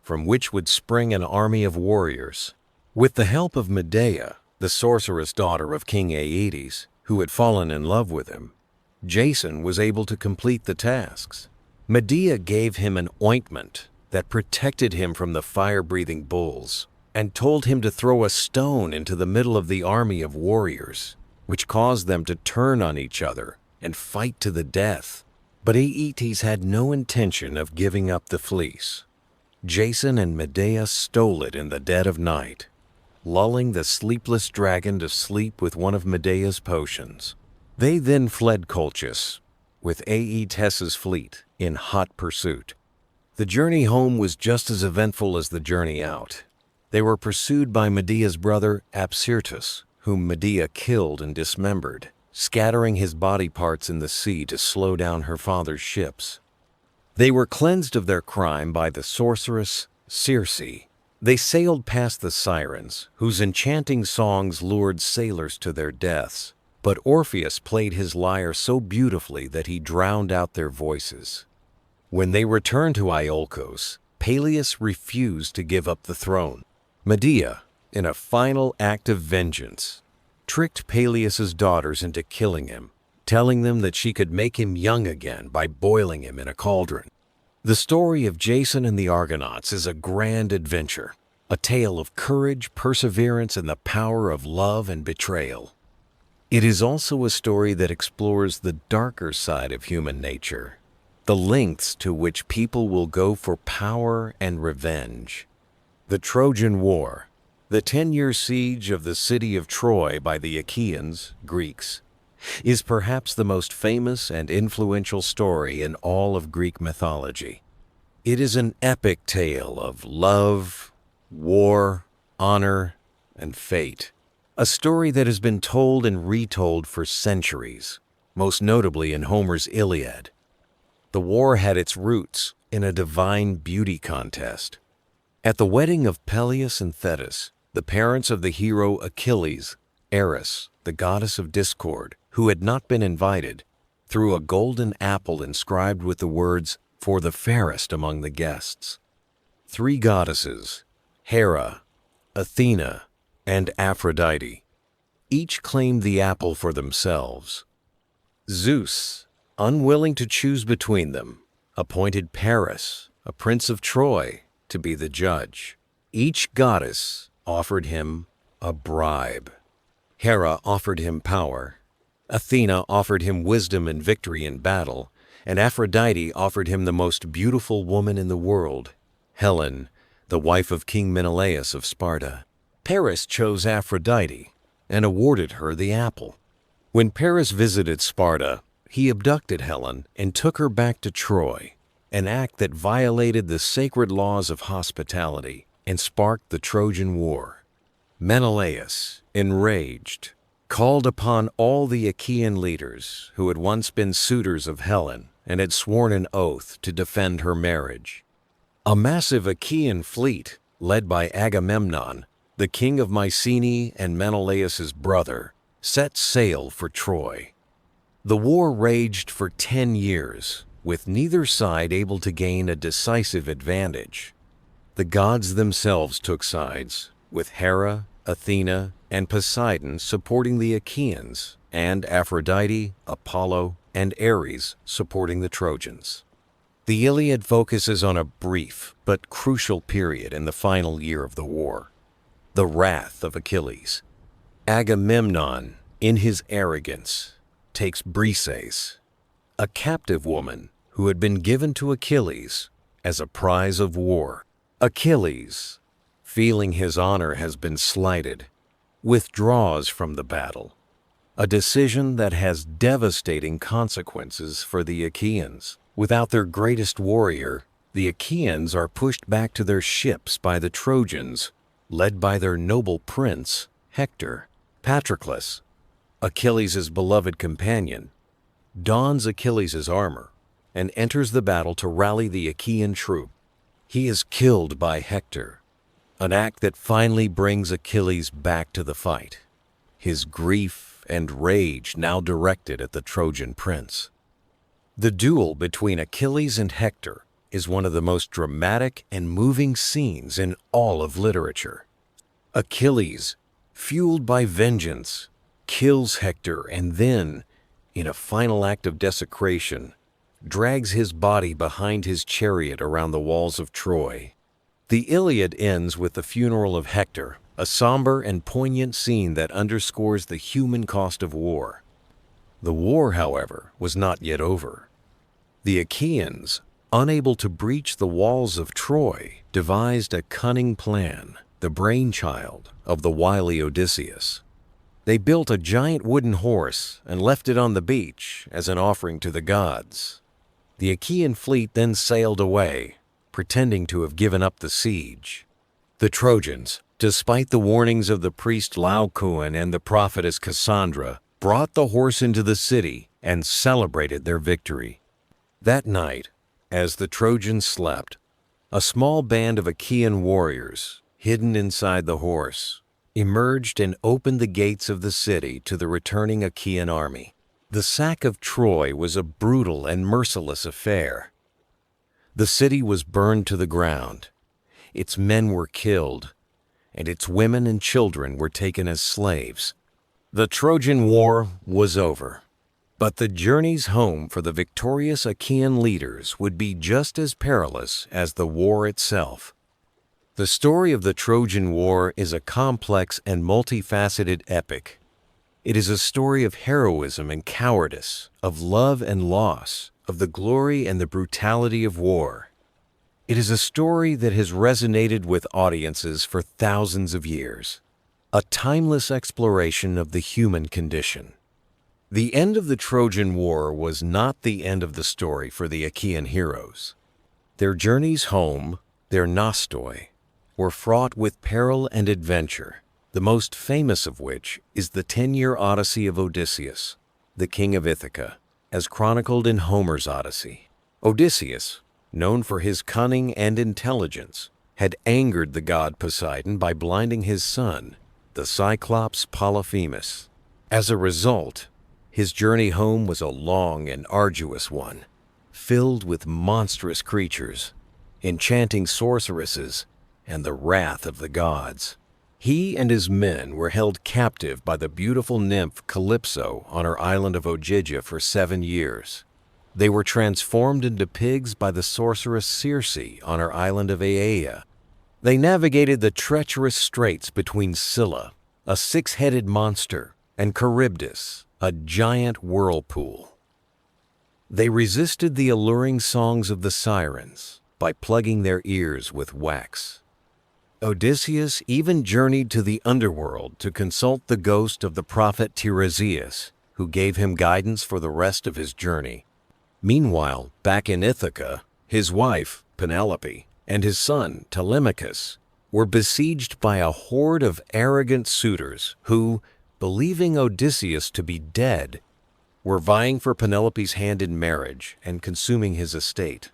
from which would spring an army of warriors. With the help of Medea, the sorceress daughter of King Aeetes, who had fallen in love with him, Jason was able to complete the tasks. Medea gave him an ointment that protected him from the fire-breathing bulls and told him to throw a stone into the middle of the army of warriors, which caused them to turn on each other and fight to the death. But Aeetes had no intention of giving up the fleece. Jason and Medea stole it in the dead of night, lulling the sleepless dragon to sleep with one of Medea's potions. They then fled Colchis with Aeetes' fleet in hot pursuit. The journey home was just as eventful as the journey out. They were pursued by Medea's brother Apsyrtus, whom Medea killed and dismembered, scattering his body parts in the sea to slow down her father's ships. They were cleansed of their crime by the sorceress Circe. They sailed past the sirens, whose enchanting songs lured sailors to their deaths. But Orpheus played his lyre so beautifully that he drowned out their voices. When they returned to Iolcos, Peleus refused to give up the throne. Medea, in a final act of vengeance, tricked Peleus's daughters into killing him, telling them that she could make him young again by boiling him in a cauldron. The story of Jason and the Argonauts is a grand adventure, a tale of courage, perseverance, and the power of love and betrayal. It is also a story that explores the darker side of human nature, the lengths to which people will go for power and revenge. The Trojan War, the 10-year siege of the city of Troy by the Achaeans, Greeks, is perhaps the most famous and influential story in all of Greek mythology. It is an epic tale of love, war, honor, and fate. A story that has been told and retold for centuries, most notably in Homer's Iliad. The war had its roots in a divine beauty contest. At the wedding of Peleus and Thetis, the parents of the hero Achilles, Eris, the goddess of discord, who had not been invited, threw a golden apple inscribed with the words, "For the fairest among the guests." 3 goddesses, Hera, Athena, and Aphrodite, each claimed the apple for themselves. Zeus, unwilling to choose between them, appointed Paris, a prince of Troy, to be the judge. Each goddess offered him a bribe. Hera offered him power, Athena offered him wisdom and victory in battle, and Aphrodite offered him the most beautiful woman in the world, Helen, the wife of King Menelaus of Sparta. Paris chose Aphrodite and awarded her the apple. When Paris visited Sparta, he abducted Helen and took her back to Troy, an act that violated the sacred laws of hospitality and sparked the Trojan War. Menelaus, enraged, called upon all the Achaean leaders who had once been suitors of Helen and had sworn an oath to defend her marriage. A massive Achaean fleet, led by Agamemnon, the king of Mycenae and Menelaus's brother, set sail for Troy. The war raged for 10 years, with neither side able to gain a decisive advantage. The gods themselves took sides, with Hera, Athena, and Poseidon supporting the Achaeans, and Aphrodite, Apollo, and Ares supporting the Trojans. The Iliad focuses on a brief but crucial period in the final year of the war, the wrath of Achilles. Agamemnon, in his arrogance, takes Briseis, a captive woman who had been given to Achilles as a prize of war. Achilles, feeling his honor has been slighted, withdraws from the battle, a decision that has devastating consequences for the Achaeans. Without their greatest warrior, the Achaeans are pushed back to their ships by the Trojans, led by their noble prince, Hector. Patroclus, Achilles' beloved companion, dons Achilles' armor and enters the battle to rally the Achaean troop. He is killed by Hector, an act that finally brings Achilles back to the fight, his grief and rage now directed at the Trojan prince. The duel between Achilles and Hector is one of the most dramatic and moving scenes in all of literature. Achilles, fueled by vengeance, kills Hector and then, in a final act of desecration, drags his body behind his chariot around the walls of Troy. The Iliad ends with the funeral of Hector, a somber and poignant scene that underscores the human cost of war. The war, however, was not yet over. The Achaeans, unable to breach the walls of Troy, devised a cunning plan, the brainchild of the wily Odysseus. They built a giant wooden horse and left it on the beach as an offering to the gods. The Achaean fleet then sailed away, pretending to have given up the siege. The Trojans, despite the warnings of the priest Laocoon and the prophetess Cassandra, brought the horse into the city and celebrated their victory. That night, as the Trojans slept, a small band of Achaean warriors, hidden inside the horse, emerged and opened the gates of the city to the returning Achaean army. The sack of Troy was a brutal and merciless affair. The city was burned to the ground, its men were killed, and its women and children were taken as slaves. The Trojan War was over, but the journeys home for the victorious Achaean leaders would be just as perilous as the war itself. The story of the Trojan War is a complex and multifaceted epic. It is a story of heroism and cowardice, of love and loss, of the glory and the brutality of war. It is a story that has resonated with audiences for thousands of years, a timeless exploration of the human condition. The end of the Trojan War was not the end of the story for the Achaean heroes. Their journeys home, their nostoi, were fraught with peril and adventure, the most famous of which is the 10-year odyssey of Odysseus, the king of Ithaca, as chronicled in Homer's Odyssey. Odysseus, known for his cunning and intelligence, had angered the god Poseidon by blinding his son, the Cyclops Polyphemus. As a result, his journey home was a long and arduous one, filled with monstrous creatures, enchanting sorceresses, and the wrath of the gods. He and his men were held captive by the beautiful nymph Calypso on her island of Ogygia for 7 years. They were transformed into pigs by the sorceress Circe on her island of Aeaea. They navigated the treacherous straits between Scylla, a six-headed monster, and Charybdis, a giant whirlpool. They resisted the alluring songs of the sirens by plugging their ears with wax. Odysseus even journeyed to the Underworld to consult the ghost of the prophet Tiresias, who gave him guidance for the rest of his journey. Meanwhile, back in Ithaca, his wife, Penelope, and his son, Telemachus, were besieged by a horde of arrogant suitors who, believing Odysseus to be dead, were vying for Penelope's hand in marriage and consuming his estate.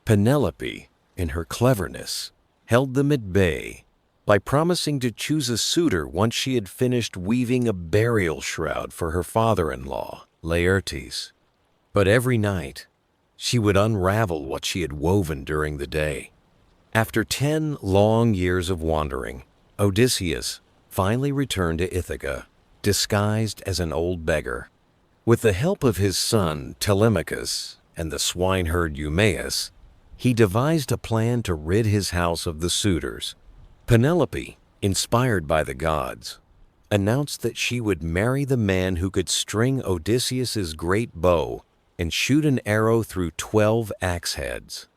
Penelope, in her cleverness, held them at bay by promising to choose a suitor once she had finished weaving a burial shroud for her father-in-law, Laertes. But every night, she would unravel what she had woven during the day. After 10 long years of wandering, Odysseus finally returned to Ithaca, disguised as an old beggar. With the help of his son Telemachus and the swineherd Eumaeus, he devised a plan to rid his house of the suitors. Penelope, inspired by the gods, announced that she would marry the man who could string Odysseus's great bow and shoot an arrow through 12 axe heads.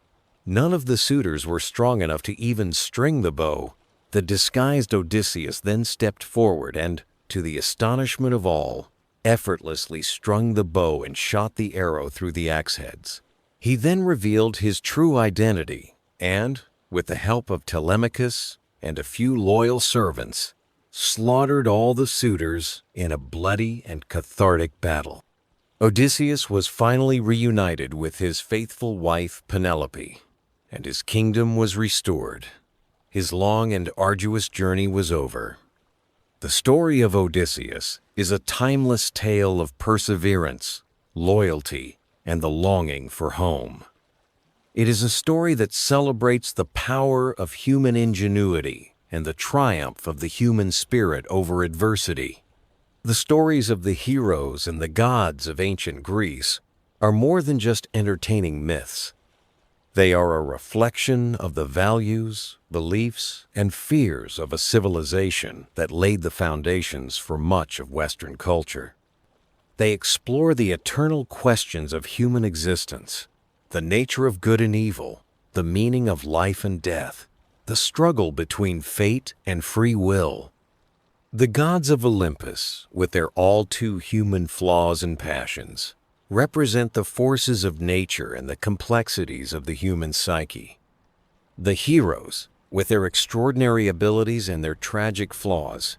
None of the suitors were strong enough to even string the bow. The disguised Odysseus then stepped forward and, to the astonishment of all, effortlessly strung the bow and shot the arrow through the axe heads. He then revealed his true identity and, with the help of Telemachus and a few loyal servants, slaughtered all the suitors in a bloody and cathartic battle. Odysseus was finally reunited with his faithful wife Penelope, and his kingdom was restored. His long and arduous journey was over. The story of Odysseus is a timeless tale of perseverance, loyalty, and the longing for home. It is a story that celebrates the power of human ingenuity and the triumph of the human spirit over adversity. The stories of the heroes and the gods of ancient Greece are more than just entertaining myths. They are a reflection of the values, beliefs, and fears of a civilization that laid the foundations for much of Western culture. They explore the eternal questions of human existence, the nature of good and evil, the meaning of life and death, the struggle between fate and free will. The gods of Olympus, with their all-too-human flaws and passions, represent the forces of nature and the complexities of the human psyche. The heroes, with their extraordinary abilities and their tragic flaws,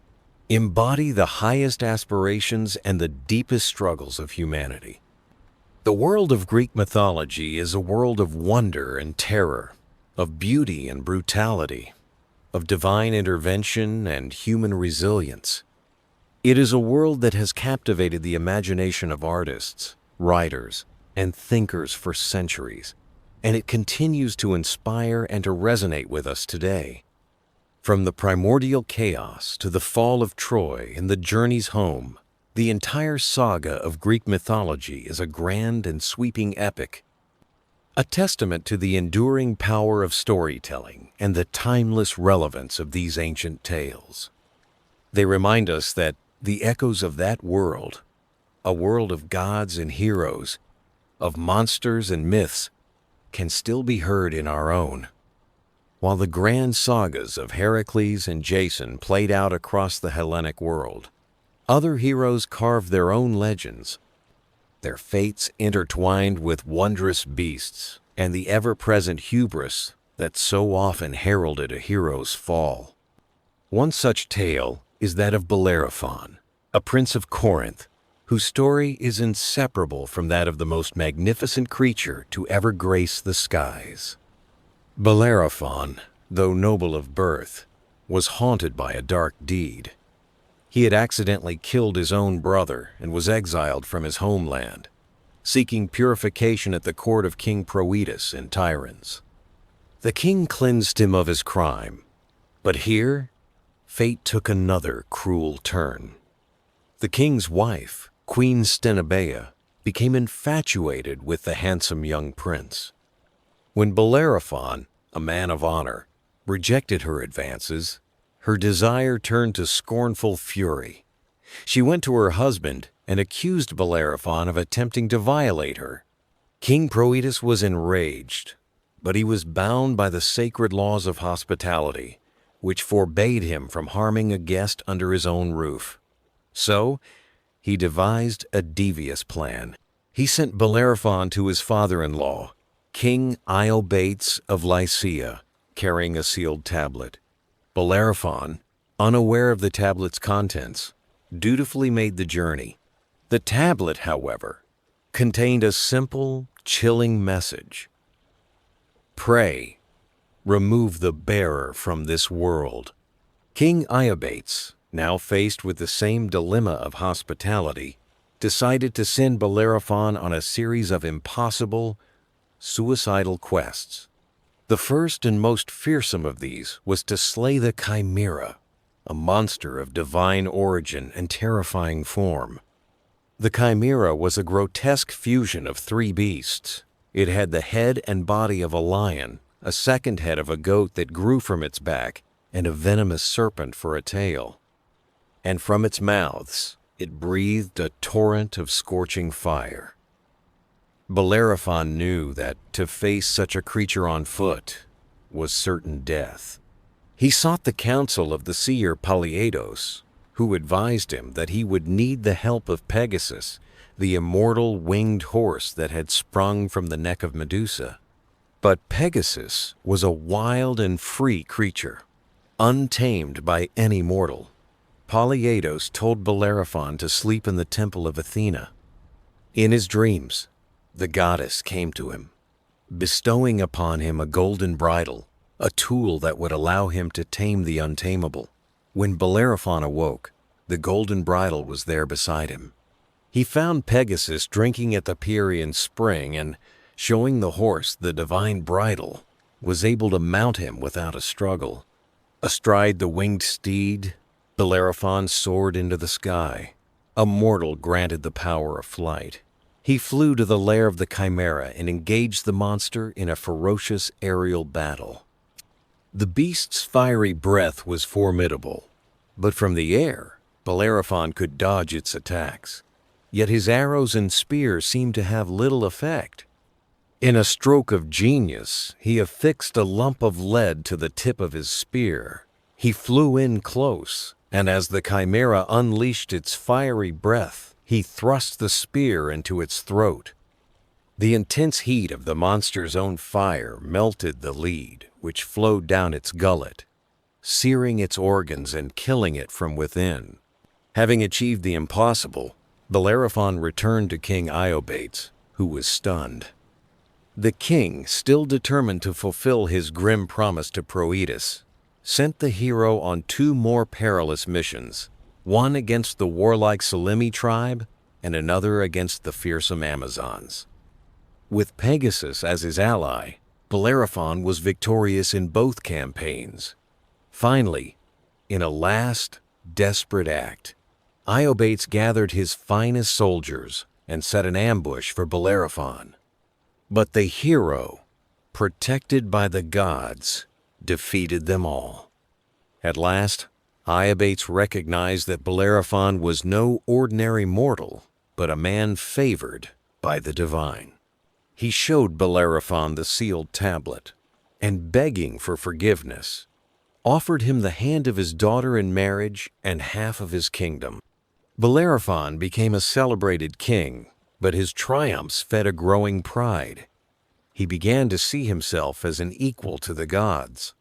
embody the highest aspirations and the deepest struggles of humanity. The world of Greek mythology is a world of wonder and terror, of beauty and brutality, of divine intervention and human resilience. It is a world that has captivated the imagination of artists, writers, and thinkers for centuries, and it continues to inspire and to resonate with us today. From the primordial chaos to the fall of Troy and the journeys home, the entire saga of Greek mythology is a grand and sweeping epic, a testament to the enduring power of storytelling and the timeless relevance of these ancient tales. They remind us that the echoes of that world, a world of gods and heroes, of monsters and myths, can still be heard in our own. While the grand sagas of Hercules and Jason played out across the Hellenic world, other heroes carved their own legends, their fates intertwined with wondrous beasts and the ever-present hubris that so often heralded a hero's fall. One such tale is that of Bellerophon, a prince of Corinth, whose story is inseparable from that of the most magnificent creature to ever grace the skies. Bellerophon, though noble of birth, was haunted by a dark deed. He had accidentally killed his own brother and was exiled from his homeland, seeking purification at the court of King Proetus in Tyrannus. The king cleansed him of his crime, but here, fate took another cruel turn. The king's wife, Queen Stenebea, became infatuated with the handsome young prince. When Bellerophon, a man of honor, rejected her advances, her desire turned to scornful fury. She went to her husband and accused Bellerophon of attempting to violate her. King Proetus was enraged, but he was bound by the sacred laws of hospitality, which forbade him from harming a guest under his own roof. So, he devised a devious plan. He sent Bellerophon to his father-in-law, King Iobates of Lycia, carrying a sealed tablet. Bellerophon, unaware of the tablet's contents, dutifully made the journey. The tablet, however, contained a simple, chilling message. Pray, remove the bearer from this world. King Iobates, now faced with the same dilemma of hospitality, decided to send Bellerophon on a series of impossible, suicidal quests. The first and most fearsome of these was to slay the Chimera, a monster of divine origin and terrifying form. The Chimera was a grotesque fusion of three beasts. It had the head and body of a lion, a second head of a goat that grew from its back, and a venomous serpent for a tail. And from its mouths, it breathed a torrent of scorching fire. Bellerophon knew that to face such a creature on foot was certain death. He sought the counsel of the seer Polyeidos, who advised him that he would need the help of Pegasus, the immortal winged horse that had sprung from the neck of Medusa. But Pegasus was a wild and free creature, untamed by any mortal. Polyeidos told Bellerophon to sleep in the temple of Athena. In his dreams, the goddess came to him, bestowing upon him a golden bridle, a tool that would allow him to tame the untamable. When Bellerophon awoke, the golden bridle was there beside him. He found Pegasus drinking at the Pierian spring and, showing the horse the divine bridle, was able to mount him without a struggle. Astride the winged steed, Bellerophon soared into the sky. A mortal granted the power of flight. He flew to the lair of the Chimera and engaged the monster in a ferocious aerial battle. The beast's fiery breath was formidable, but from the air, Bellerophon could dodge its attacks. Yet his arrows and spears seemed to have little effect. In a stroke of genius, he affixed a lump of lead to the tip of his spear. He flew in close, and as the Chimera unleashed its fiery breath, he thrust the spear into its throat. The intense heat of the monster's own fire melted the lead, which flowed down its gullet, searing its organs and killing it from within. Having achieved the impossible, Bellerophon returned to King Iobates, who was stunned. The king, still determined to fulfill his grim promise to Proetus, sent the hero on two more perilous missions, one against the warlike Selimi tribe and another against the fearsome Amazons. With Pegasus as his ally, Bellerophon was victorious in both campaigns. Finally, in a last, desperate act, Iobates gathered his finest soldiers and set an ambush for Bellerophon. But the hero, protected by the gods, defeated them all. At last, Iobates recognized that Bellerophon was no ordinary mortal, but a man favored by the divine. He showed Bellerophon the sealed tablet, and begging for forgiveness, offered him the hand of his daughter in marriage and half of his kingdom. Bellerophon became a celebrated king, but his triumphs fed a growing pride. He began to see himself as an equal to the gods.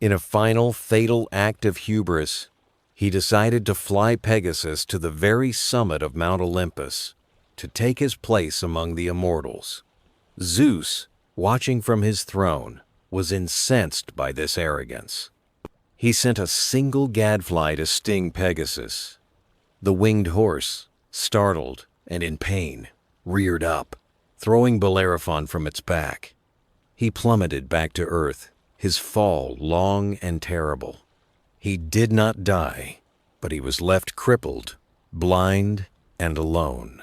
In a final fatal act of hubris, he decided to fly Pegasus to the very summit of Mount Olympus to take his place among the immortals. Zeus, watching from his throne, was incensed by this arrogance. He sent a single gadfly to sting Pegasus. The winged horse, startled and in pain, reared up, throwing Bellerophon from its back. He plummeted back to earth, his fall long and terrible. He did not die, but he was left crippled, blind, and alone.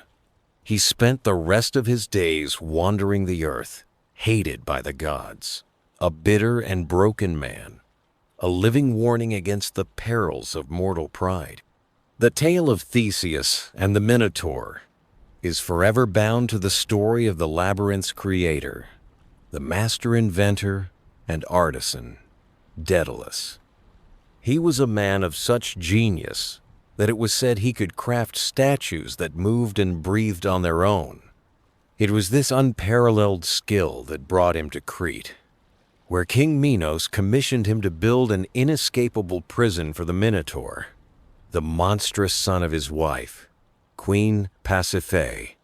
He spent the rest of his days wandering the earth, hated by the gods, a bitter and broken man, a living warning against the perils of mortal pride. The tale of Theseus and the Minotaur is forever bound to the story of the labyrinth's creator, the master inventor and artisan, Daedalus. He was a man of such genius that it was said he could craft statues that moved and breathed on their own. It was this unparalleled skill that brought him to Crete, where King Minos commissioned him to build an inescapable prison for the Minotaur, the monstrous son of his wife, Queen Pasiphae.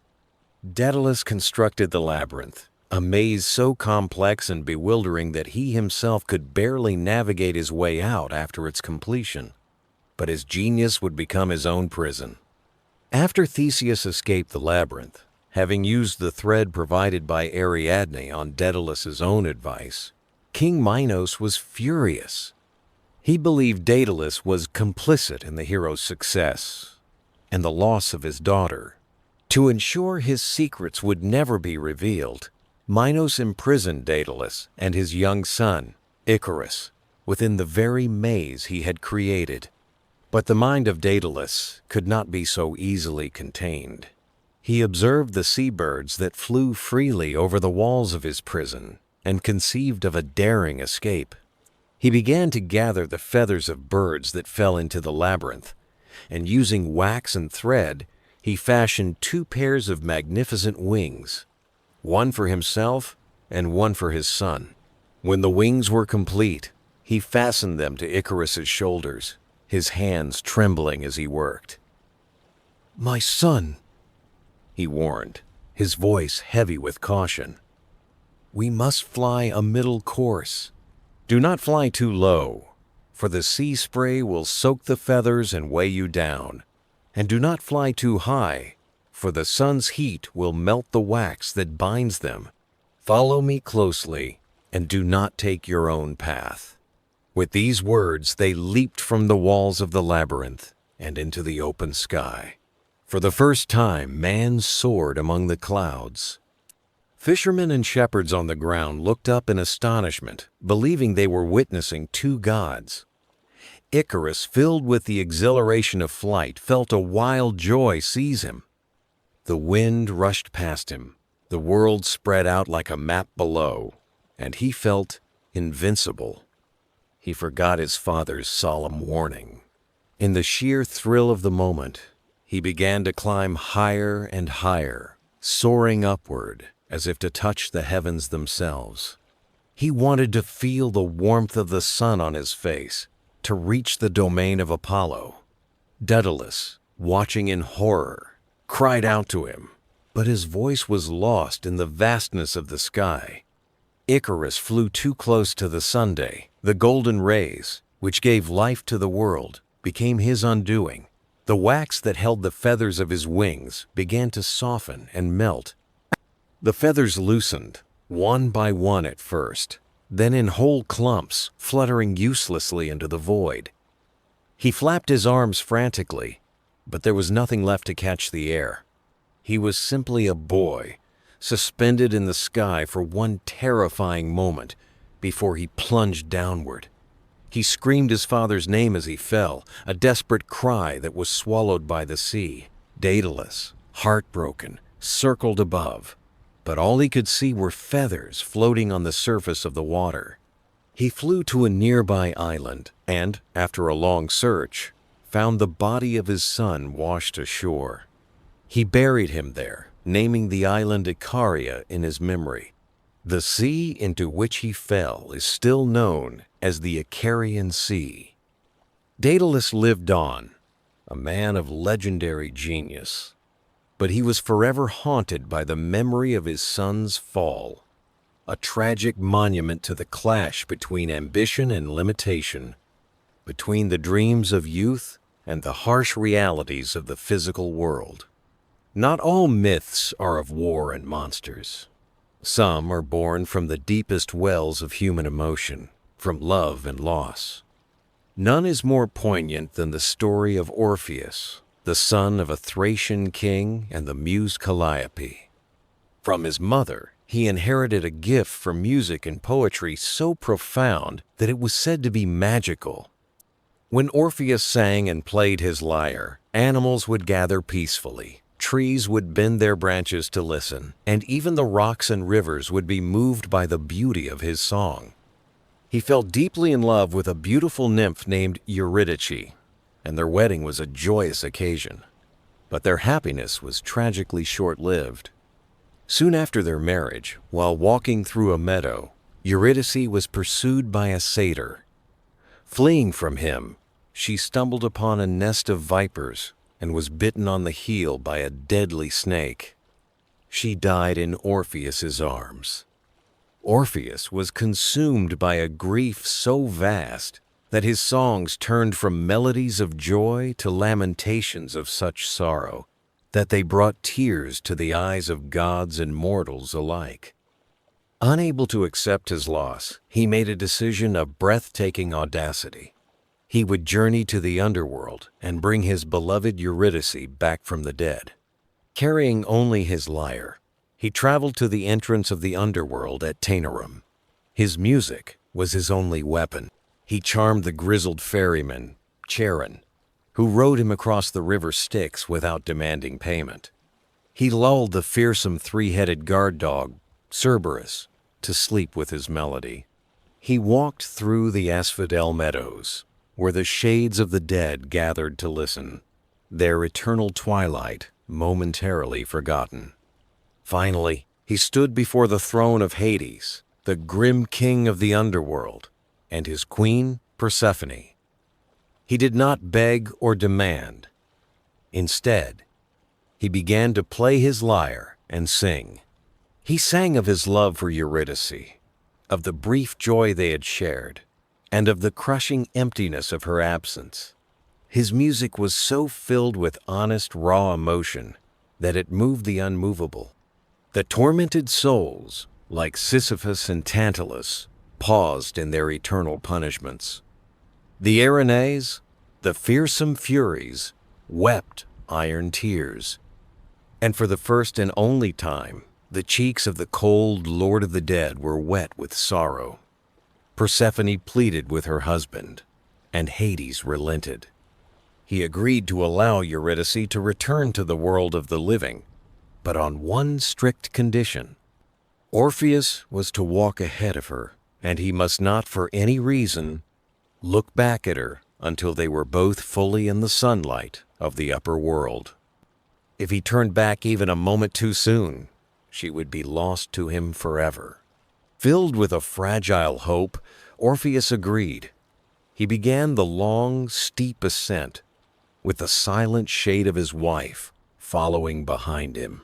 Daedalus constructed the labyrinth, a maze so complex and bewildering that he himself could barely navigate his way out after its completion. But his genius would become his own prison. After Theseus escaped the labyrinth, having used the thread provided by Ariadne on Daedalus's own advice, King Minos was furious. He believed Daedalus was complicit in the hero's success and the loss of his daughter. To ensure his secrets would never be revealed, Minos imprisoned Daedalus and his young son, Icarus, within the very maze he had created. But the mind of Daedalus could not be so easily contained. He observed the seabirds that flew freely over the walls of his prison and conceived of a daring escape. He began to gather the feathers of birds that fell into the labyrinth, and using wax and thread, he fashioned 2 pairs of magnificent wings, one for himself and one for his son. When the wings were complete, he fastened them to Icarus's shoulders, his hands trembling as he worked. "My son," he warned, his voice heavy with caution. "We must fly a middle course. Do not fly too low, for the sea spray will soak the feathers and weigh you down. And do not fly too high, for the sun's heat will melt the wax that binds them. Follow me closely, and do not take your own path." With these words, they leaped from the walls of the labyrinth and into the open sky. For the first time, man soared among the clouds. Fishermen and shepherds on the ground looked up in astonishment, believing they were witnessing 2 gods. Icarus, filled with the exhilaration of flight, felt a wild joy seize him. The wind rushed past him, the world spread out like a map below, and he felt invincible. He forgot his father's solemn warning. In the sheer thrill of the moment, he began to climb higher and higher, soaring upward as if to touch the heavens themselves. He wanted to feel the warmth of the sun on his face, to reach the domain of Apollo. Daedalus, watching in horror, cried out to him, but his voice was lost in the vastness of the sky. Icarus flew too close to the sunday. The golden rays, which gave life to the world, became his undoing. The wax that held the feathers of his wings began to soften and melt. The feathers loosened, one by one at first, then in whole clumps, fluttering uselessly into the void. He flapped his arms frantically, but there was nothing left to catch the air. He was simply a boy, suspended in the sky for one terrifying moment before he plunged downward. He screamed his father's name as he fell, a desperate cry that was swallowed by the sea. Daedalus, heartbroken, circled above, but all he could see were feathers floating on the surface of the water. He flew to a nearby island and, after a long search, found the body of his son washed ashore. He buried him there, naming the island Icaria in his memory. The sea into which he fell is still known as the Icarian Sea. Daedalus lived on, a man of legendary genius, but he was forever haunted by the memory of his son's fall, a tragic monument to the clash between ambition and limitation, between the dreams of youth and the harsh realities of the physical world. Not all myths are of war and monsters. Some are born from the deepest wells of human emotion, from love and loss. None is more poignant than the story of Orpheus, the son of a Thracian king and the muse Calliope. From his mother, He inherited a gift for music and poetry so profound that it was said to be magical. When Orpheus sang and played his lyre, animals would gather peacefully, trees would bend their branches to listen, and even the rocks and rivers would be moved by the beauty of his song. He fell deeply in love with a beautiful nymph named Eurydice, and their wedding was a joyous occasion. But their happiness was tragically short-lived. Soon after their marriage, while walking through a meadow, Eurydice was pursued by a satyr. Fleeing from him, she stumbled upon a nest of vipers and was bitten on the heel by a deadly snake. She died in Orpheus's arms. Orpheus was consumed by a grief so vast that his songs turned from melodies of joy to lamentations of such sorrow that they brought tears to the eyes of gods and mortals alike. Unable to accept his loss, he made a decision of breathtaking audacity. He would journey to the underworld and bring his beloved Eurydice back from the dead. Carrying only his lyre, he traveled to the entrance of the underworld at Taenarum. His music was his only weapon. He charmed the grizzled ferryman, Charon, who rowed him across the river Styx without demanding payment. He lulled the fearsome three-headed guard dog, Cerberus, to sleep with his melody. He walked through the asphodel meadows, where the shades of the dead gathered to listen, their eternal twilight momentarily forgotten. Finally, he stood before the throne of Hades, the grim king of the underworld, and his queen, Persephone. He did not beg or demand. Instead, he began to play his lyre and sing. He sang of his love for Eurydice, of the brief joy they had shared, and of the crushing emptiness of her absence. His music was so filled with honest, raw emotion that it moved the unmovable. The tormented souls, like Sisyphus and Tantalus, paused in their eternal punishments. The Erinyes, the fearsome Furies, wept iron tears. And for the first and only time, the cheeks of the cold Lord of the Dead were wet with sorrow. Persephone pleaded with her husband, and Hades relented. He agreed to allow Eurydice to return to the world of the living, but on one strict condition. Orpheus was to walk ahead of her, and he must not for any reason look back at her until they were both fully in the sunlight of the upper world. If he turned back even a moment too soon, she would be lost to him forever. Filled with a fragile hope, Orpheus agreed. He began the long, steep ascent, with the silent shade of his wife following behind him.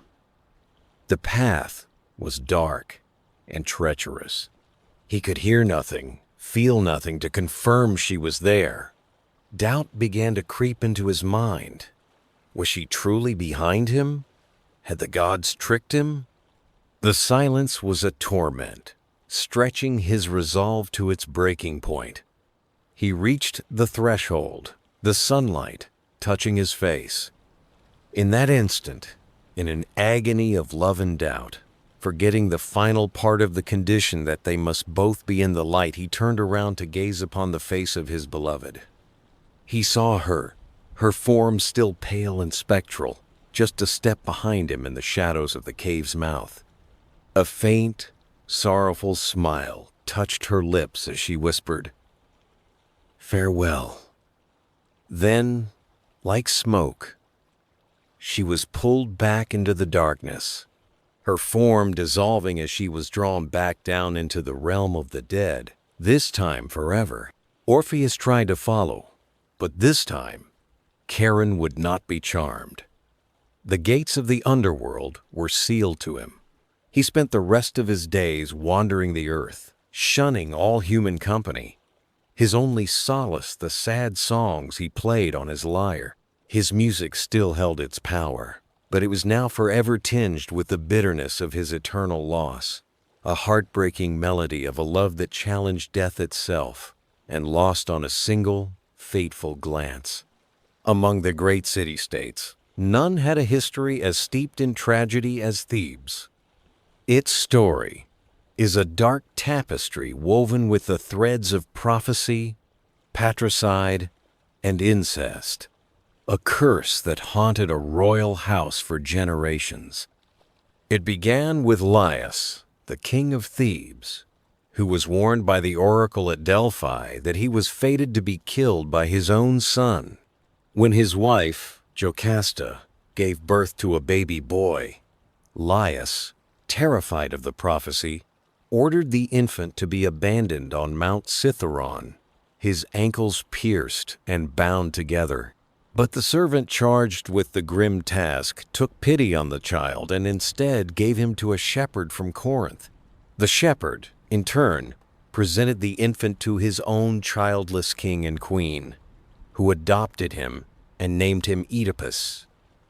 The path was dark and treacherous. He could hear nothing, feel nothing to confirm she was there. Doubt began to creep into his mind. Was she truly behind him? Had the gods tricked him? The silence was a torment, stretching his resolve to its breaking point. He reached the threshold, the sunlight touching his face. In that instant, in an agony of love and doubt, forgetting the final part of the condition that they must both be in the light, he turned around to gaze upon the face of his beloved. He saw her, her form still pale and spectral, just a step behind him in the shadows of the cave's mouth. A faint, sorrowful smile touched her lips as she whispered, "Farewell." Then, like smoke, she was pulled back into the darkness, her form dissolving as she was drawn back down into the realm of the dead, this time forever. Orpheus tried to follow, but this time, Charon would not be charmed. The gates of the underworld were sealed to him. He spent the rest of his days wandering the earth, shunning all human company. His only solace the sad songs he played on his lyre. His music still held its power, but it was now forever tinged with the bitterness of his eternal loss, a heartbreaking melody of a love that challenged death itself and lost on a single, fateful glance. Among the great city-states, none had a history as steeped in tragedy as Thebes. Its story is a dark tapestry woven with the threads of prophecy, patricide, and incest, a curse that haunted a royal house for generations. It began with Laius, the king of Thebes, who was warned by the oracle at Delphi that he was fated to be killed by his own son. When his wife, Jocasta, gave birth to a baby boy, Laius, terrified of the prophecy, ordered the infant to be abandoned on Mount Cithaeron, his ankles pierced and bound together. But the servant charged with the grim task took pity on the child and instead gave him to a shepherd from Corinth. The shepherd, in turn, presented the infant to his own childless king and queen, who adopted him and named him Oedipus,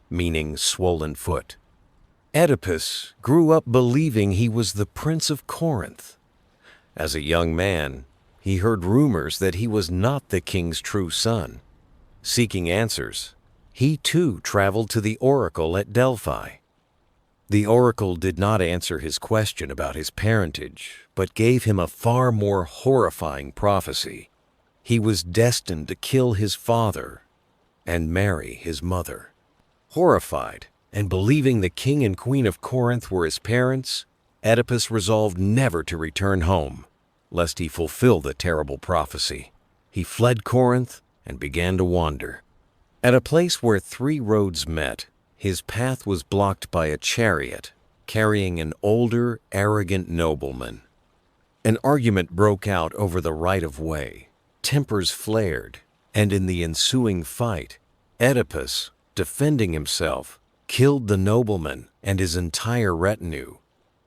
meaning swollen foot. Oedipus grew up believing he was the prince of Corinth. As a young man, he heard rumors that he was not the king's true son. Seeking answers, he too traveled to the oracle at Delphi. The oracle did not answer his question about his parentage, but gave him a far more horrifying prophecy. He was destined to kill his father and marry his mother. Horrified, and believing the king and queen of Corinth were his parents, Oedipus resolved never to return home, lest he fulfill the terrible prophecy. He fled Corinth and began to wander. At a place where 3 roads met, his path was blocked by a chariot carrying an older, arrogant nobleman. An argument broke out over the right-of-way. Tempers flared, and in the ensuing fight, Oedipus, defending himself, killed the nobleman and his entire retinue,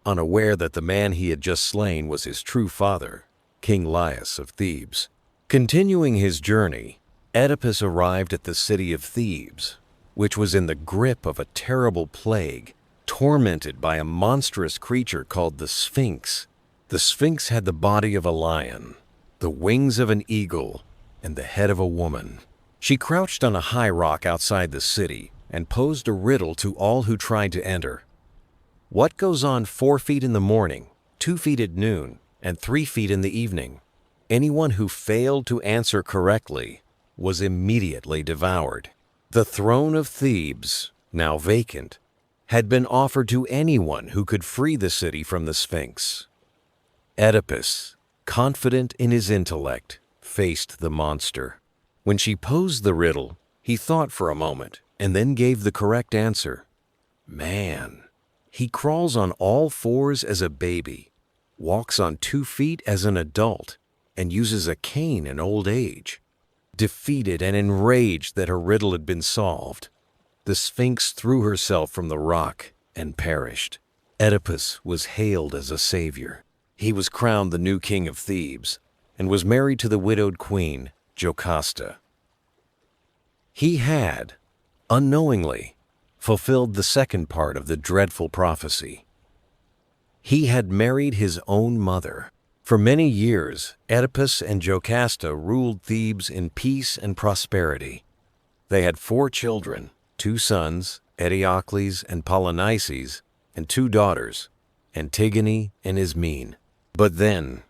unaware that the man he had just slain was his true father, King Laius of Thebes. Continuing his journey, Oedipus arrived at the city of Thebes, which was in the grip of a terrible plague, tormented by a monstrous creature called the Sphinx. The Sphinx had the body of a lion, the wings of an eagle, and the head of a woman. She crouched on a high rock outside the city and posed a riddle to all who tried to enter. What goes on 4 feet in the morning, 2 feet at noon, and 3 feet in the evening? Anyone who failed to answer correctly was immediately devoured. The throne of Thebes, now vacant, had been offered to anyone who could free the city from the Sphinx. Oedipus, confident in his intellect, faced the monster. When she posed the riddle, he thought for a moment and then gave the correct answer. Man. He crawls on all 4s as a baby, walks on 2 feet as an adult, and uses a cane in old age. Defeated and enraged that her riddle had been solved, the Sphinx threw herself from the rock and perished. Oedipus was hailed as a savior. He was crowned the new king of Thebes and was married to the widowed queen, Jocasta. He had, unknowingly, fulfilled the second part of the dreadful prophecy. He had married his own mother. For many years, Oedipus and Jocasta ruled Thebes in peace and prosperity. They had 4 children, 2 sons, Eteocles and Polynices, and 2 daughters, Antigone and Ismene. But then,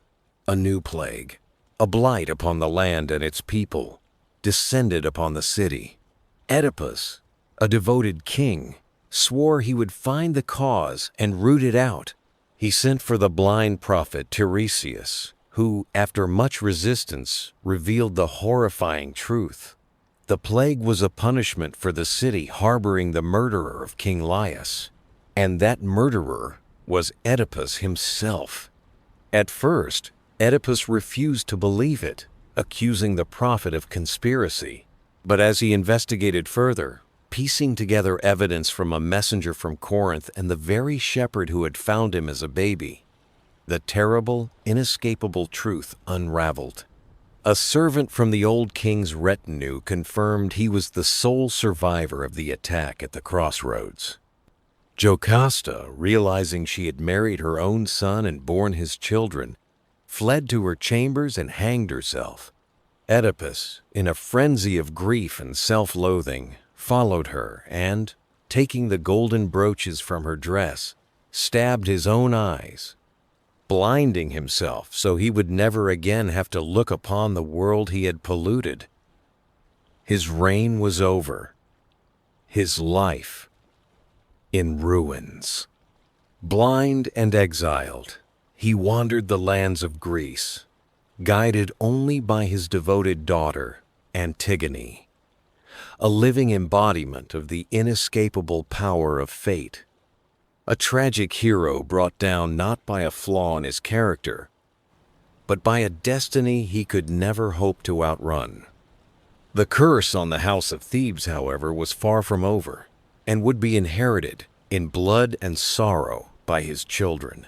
a new plague, a blight upon the land and its people, descended upon the city. Oedipus, a devoted king, swore he would find the cause and root it out. He sent for the blind prophet Tiresias, who, after much resistance, revealed the horrifying truth. The plague was a punishment for the city harboring the murderer of King Laius, and that murderer was Oedipus himself. At first, Oedipus refused to believe it, accusing the prophet of conspiracy. But as he investigated further, piecing together evidence from a messenger from Corinth and the very shepherd who had found him as a baby, the terrible, inescapable truth unraveled. A servant from the old king's retinue confirmed he was the sole survivor of the attack at the crossroads. Jocasta, realizing she had married her own son and borne his children, fled to her chambers and hanged herself. Oedipus, in a frenzy of grief and self-loathing, followed her and, taking the golden brooches from her dress, stabbed his own eyes, blinding himself so he would never again have to look upon the world he had polluted. His reign was over, his life in ruins. Blind and exiled, he wandered the lands of Greece, guided only by his devoted daughter, Antigone, a living embodiment of the inescapable power of fate. A tragic hero brought down not by a flaw in his character, but by a destiny he could never hope to outrun. The curse on the House of Thebes, however, was far from over, and would be inherited in blood and sorrow by his children.